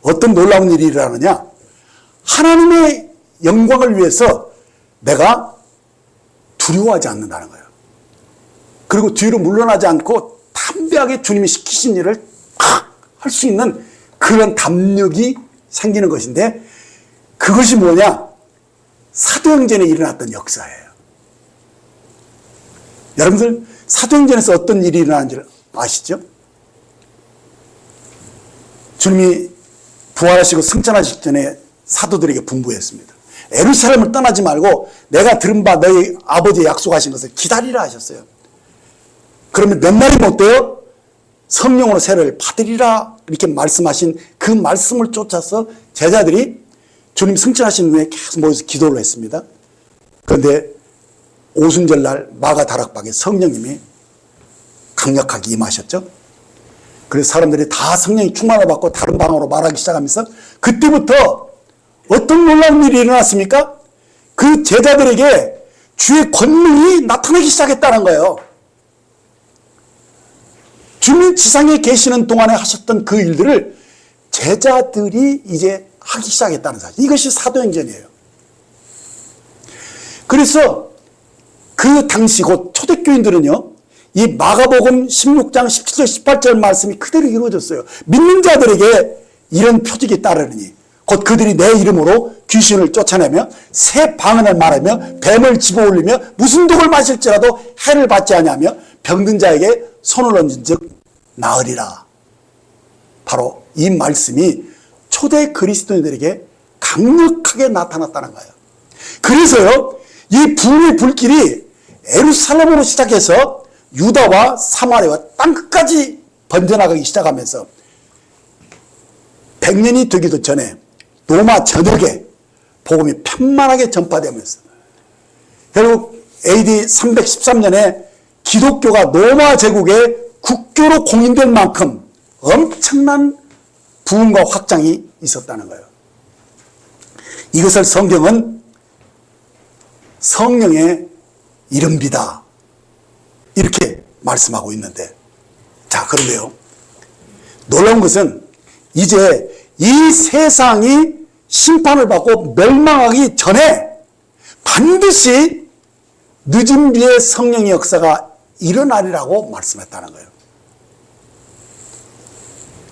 어떤 놀라운 일이 일어나느냐? 하나님의 영광을 위해서 내가 두려워하지 않는다는 거예요. 그리고 뒤로 물러나지 않고 담대하게 주님이 시키신 일을 할 수 있는 그런 담력이 생기는 것인데, 그것이 뭐냐? 사도행전에 일어났던 역사예요. 여러분들 사도행전에서 어떤 일이 일어나는지 아시죠? 주님이 부활하시고 승천하시기 전에 사도들에게 분부했습니다. 예루살렘을 떠나지 말고 내가 들은 바 너희 아버지의 약속하신 것을 기다리라 하셨어요. 그러면 몇 날이 못 돼요? 성령으로 세례를 받으리라 이렇게 말씀하신 그 말씀을 쫓아서 제자들이 주님 승천하신 후에 계속 모여서 기도를 했습니다. 그런데 오순절날 마가 다락방에 성령님이 강력하게 임하셨죠. 그래서 사람들이 다 성령이 충만을 받고 다른 방언으로 말하기 시작하면서, 그때부터 어떤 놀라운 일이 일어났습니까? 그 제자들에게 주의 권능이 나타나기 시작했다는 거예요. 주님 지상에 계시는 동안에 하셨던 그 일들을 제자들이 이제 하기 시작했다는 사실. 이것이 사도행전이에요. 그래서 그 당시 곧 초대교인들은요, 이 마가복음 16장 17절 18절 말씀이 그대로 이루어졌어요. 믿는 자들에게 이런 표적이 따르니 곧 그들이 내 이름으로 귀신을 쫓아내며 새 방언을 말하며 뱀을 집어올리며 무슨 독을 마실지라도 해를 받지 아니하며 병든 자에게 손을 얹은 즉 나으리라. 바로 이 말씀이 초대 그리스도인들에게 강력하게 나타났다는 거예요. 그래서요, 이 부흥의 불길이 예루살렘으로 시작해서 유다와 사마리아와 땅끝까지 번져나가기 시작하면서 100년이 되기도 전에 로마 전역에 복음이 편만하게 전파되면서 결국 AD 313년에 기독교가 로마 제국의 국교로 공인될 만큼 엄청난 부흥과 확장이 있었다는 거예요. 이것을 성경은 성령의 이른비다 이렇게 말씀하고 있는데, 자, 그런데요, 놀라운 것은 이제 이 세상이 심판을 받고 멸망하기 전에 반드시 늦은 비의 성령의 역사가 일어나리라고 말씀했다는 거예요.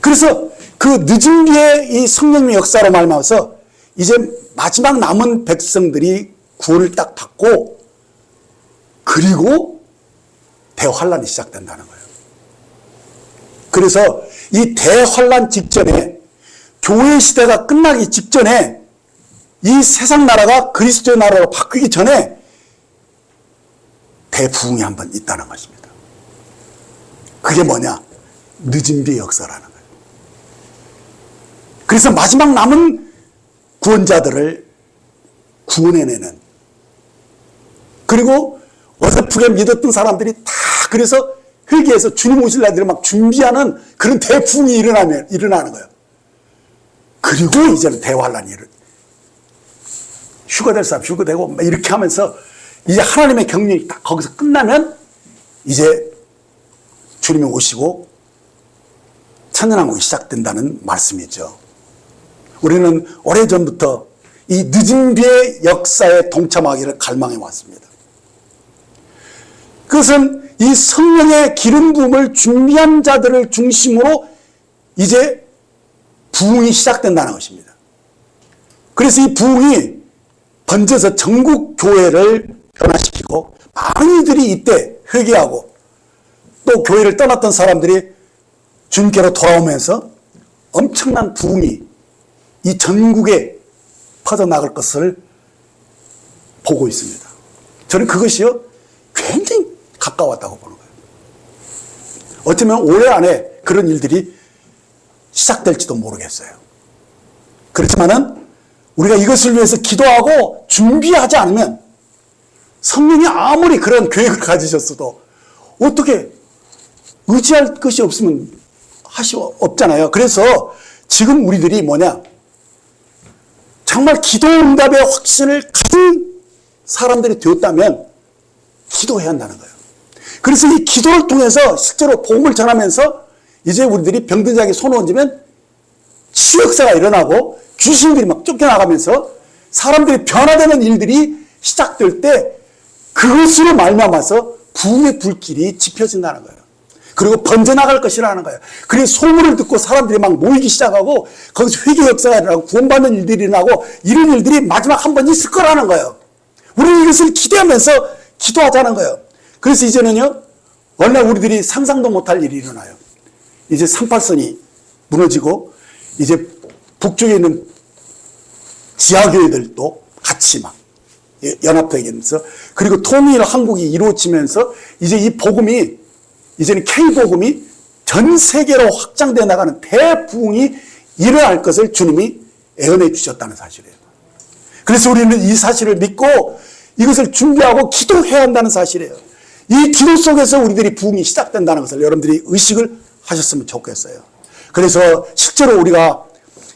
그래서 그 늦은 비의 이 성령의 역사로 말미암아서 이제 마지막 남은 백성들이 구원을 딱 받고, 그리고 대환란이 시작된다는 거예요. 그래서 이 대환란 직전에, 교회 시대가 끝나기 직전에, 이 세상 나라가 그리스도의 나라로 바뀌기 전에 대부흥이 한번 있다는 것입니다. 그게 뭐냐? 늦은 비의 역사라는 거예요. 그래서 마지막 남은 구원자들을 구원해내는, 그리고 어설프게 믿었던 사람들이 다 그래서 회개해서 주님 오실 날들을 막 준비하는 그런 대풍이 일어나는 거예요. 그리고 이제는 대환란이 휴가 될 사람 휴가되고 이렇게 하면서 이제 하나님의 경륜이 딱 거기서 끝나면 이제 주님이 오시고 천년왕국이 시작된다는 말씀이죠. 우리는 오래전부터 이 늦은 비의 역사에 동참하기를 갈망해 왔습니다. 그것은 이 성령의 기름 부음을 준비한 자들을 중심으로 이제 부흥이 시작된다는 것입니다. 그래서 이 부흥이 번져서 전국 교회를 변화시키고 많은 이들이 이때 회개하고 또 교회를 떠났던 사람들이 주님께로 돌아오면서 엄청난 부흥이 이 전국에 퍼져나갈 것을 보고 있습니다. 저는 그것이요, 굉장히 가까웠다고 보는 거예요. 어쩌면 올해 안에 그런 일들이 시작될지도 모르겠어요. 그렇지만은 우리가 이것을 위해서 기도하고 준비하지 않으면 성령이 아무리 그런 계획을 가지셨어도 어떻게 의지할 것이 없으면 없잖아요. 그래서 지금 우리들이 뭐냐, 정말 기도 응답의 확신을 가진 사람들이 되었다면 기도해야 한다는 거예요. 그래서 이 기도를 통해서 실제로 복음을 전하면서 이제 우리들이 병든 자에게 손을 얹으면 치유 역사가 일어나고 귀신들이 막 쫓겨나가면서 사람들이 변화되는 일들이 시작될 때 그것으로 말미암아서 부흥의 불길이 지펴진다는 거예요. 그리고 번져나갈 것이라는 거예요. 그래서 소문을 듣고 사람들이 막 모이기 시작하고 거기서 회개 역사가 일어나고 구원받는 일들이 일어나고 이런 일들이 마지막 한 번 있을 거라는 거예요. 우리는 이것을 기대하면서 기도하자는 거예요. 그래서 이제는요, 어느 날 우리들이 상상도 못할 일이 일어나요. 이제 38선이 무너지고 이제 북쪽에 있는 지하교회들도 같이 막 연합되면서, 그리고 통일 한국이 이루어지면서 이제 이 복음이, 이제는 K복음이 전 세계로 확장되어 나가는 대부흥이 일어날 것을 주님이 예언해 주셨다는 사실이에요. 그래서 우리는 이 사실을 믿고 이것을 준비하고 기도해야 한다는 사실이에요. 이 기도 속에서 우리들이 부흥이 시작된다는 것을 여러분들이 의식을 하셨으면 좋겠어요. 그래서 실제로 우리가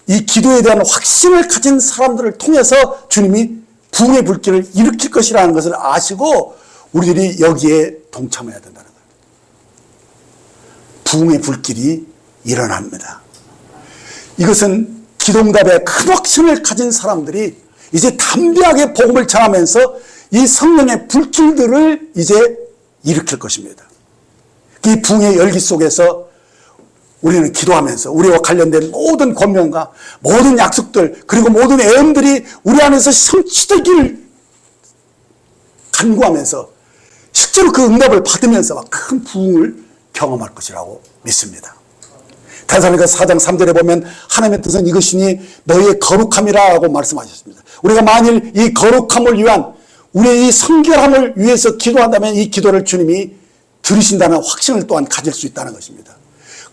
이 기도에 대한 확신을 가진 사람들을 통해서 주님이 부흥의 불길을 일으킬 것이라는 것을 아시고 우리들이 여기에 동참해야 된다는 거예요. 부흥의 불길이 일어납니다. 이것은 기도응답에 큰 확신을 가진 사람들이 이제 담대하게 복음을 전하면서 이 성령의 불길들을 이제 일으킬 것입니다. 이 부흥의 열기 속에서 우리는 기도하면서 우리와 관련된 모든 권면과 모든 약속들 그리고 모든 애언들이 우리 안에서 성취되기를 간구하면서 실제로 그 응답을 받으면서 큰 부흥을 경험할 것이라고 믿습니다. 데살로니가 4장 3절에 보면 하나님의 뜻은 이것이니 너희의 거룩함이라고 말씀하셨습니다. 우리가 만일 이 거룩함을 위한 우리의 이 성결함을 위해서 기도한다면 이 기도를 주님이 들으신다는 확신을 또한 가질 수 있다는 것입니다.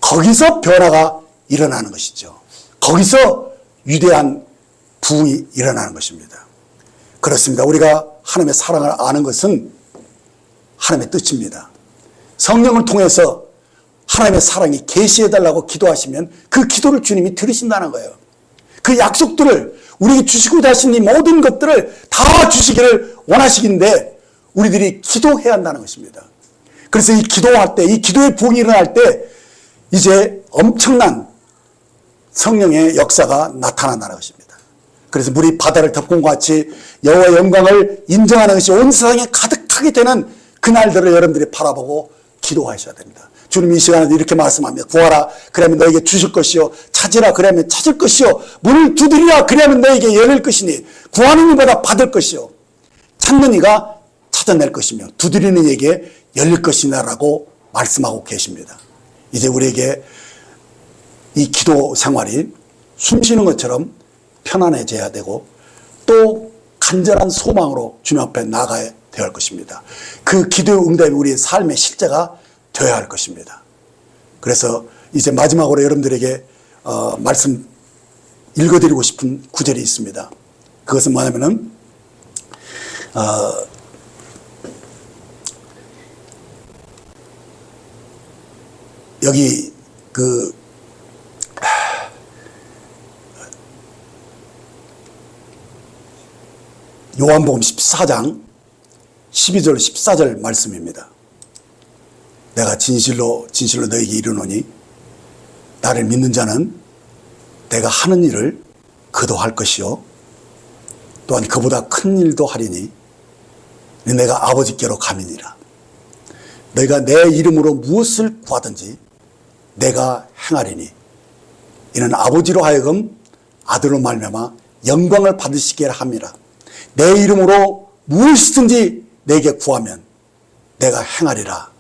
거기서 변화가 일어나는 것이죠. 거기서 위대한 부흥이 일어나는 것입니다. 그렇습니다. 우리가 하나님의 사랑을 아는 것은 하나님의 뜻입니다. 성령을 통해서 하나님의 사랑이 계시해달라고 기도하시면 그 기도를 주님이 들으신다는 거예요. 그 약속들을 우리에게 주시고 하신 이 모든 것들을 다 주시기를 원하시긴데 우리들이 기도해야 한다는 것입니다. 그래서 이 기도할 때, 이 기도의 부흥이 일어날 때 이제 엄청난 성령의 역사가 나타난다는 것입니다. 그래서 물이 바다를 덮은 것 같이 여호와의 영광을 인정하는 것이 온 세상에 가득하게 되는 그날들을 여러분들이 바라보고 기도하셔야 됩니다. 주님 이 시간에 이렇게 말씀합니다. 구하라 그러면 너에게 주실 것이요, 찾으라 그러면 찾을 것이요, 문을 두드리라 그러면 너에게 열릴 것이니 구하는 이보다 받을 것이요, 찾는 이가 찾아낼 것이며 두드리는 이에게 열릴 것이냐라고 말씀하고 계십니다. 이제 우리에게 이 기도 생활이 숨쉬는 것처럼 편안해져야 되고 또 간절한 소망으로 주님 앞에 나가야 될 것입니다. 그 기도의 응답이 우리의 삶의 실제가 되어야 할 것입니다. 그래서 이제 마지막으로 여러분들에게 말씀 읽어드리고 싶은 구절이 있습니다. 그것은 뭐냐면은 여기 요한복음 14장 12절 14절 말씀입니다. 내가 진실로 진실로 너에게 이르노니 나를 믿는 자는 내가 하는 일을 그도 할 것이요 또한 그보다 큰 일도 하리니 내가 아버지께로 가미니라. 너희가 내 이름으로 무엇을 구하든지 내가 행하리니 이는 아버지로 하여금 아들로 말미암아 영광을 받으시게 함이라. 내 이름으로 무엇이든지 내게 구하면 내가 행하리라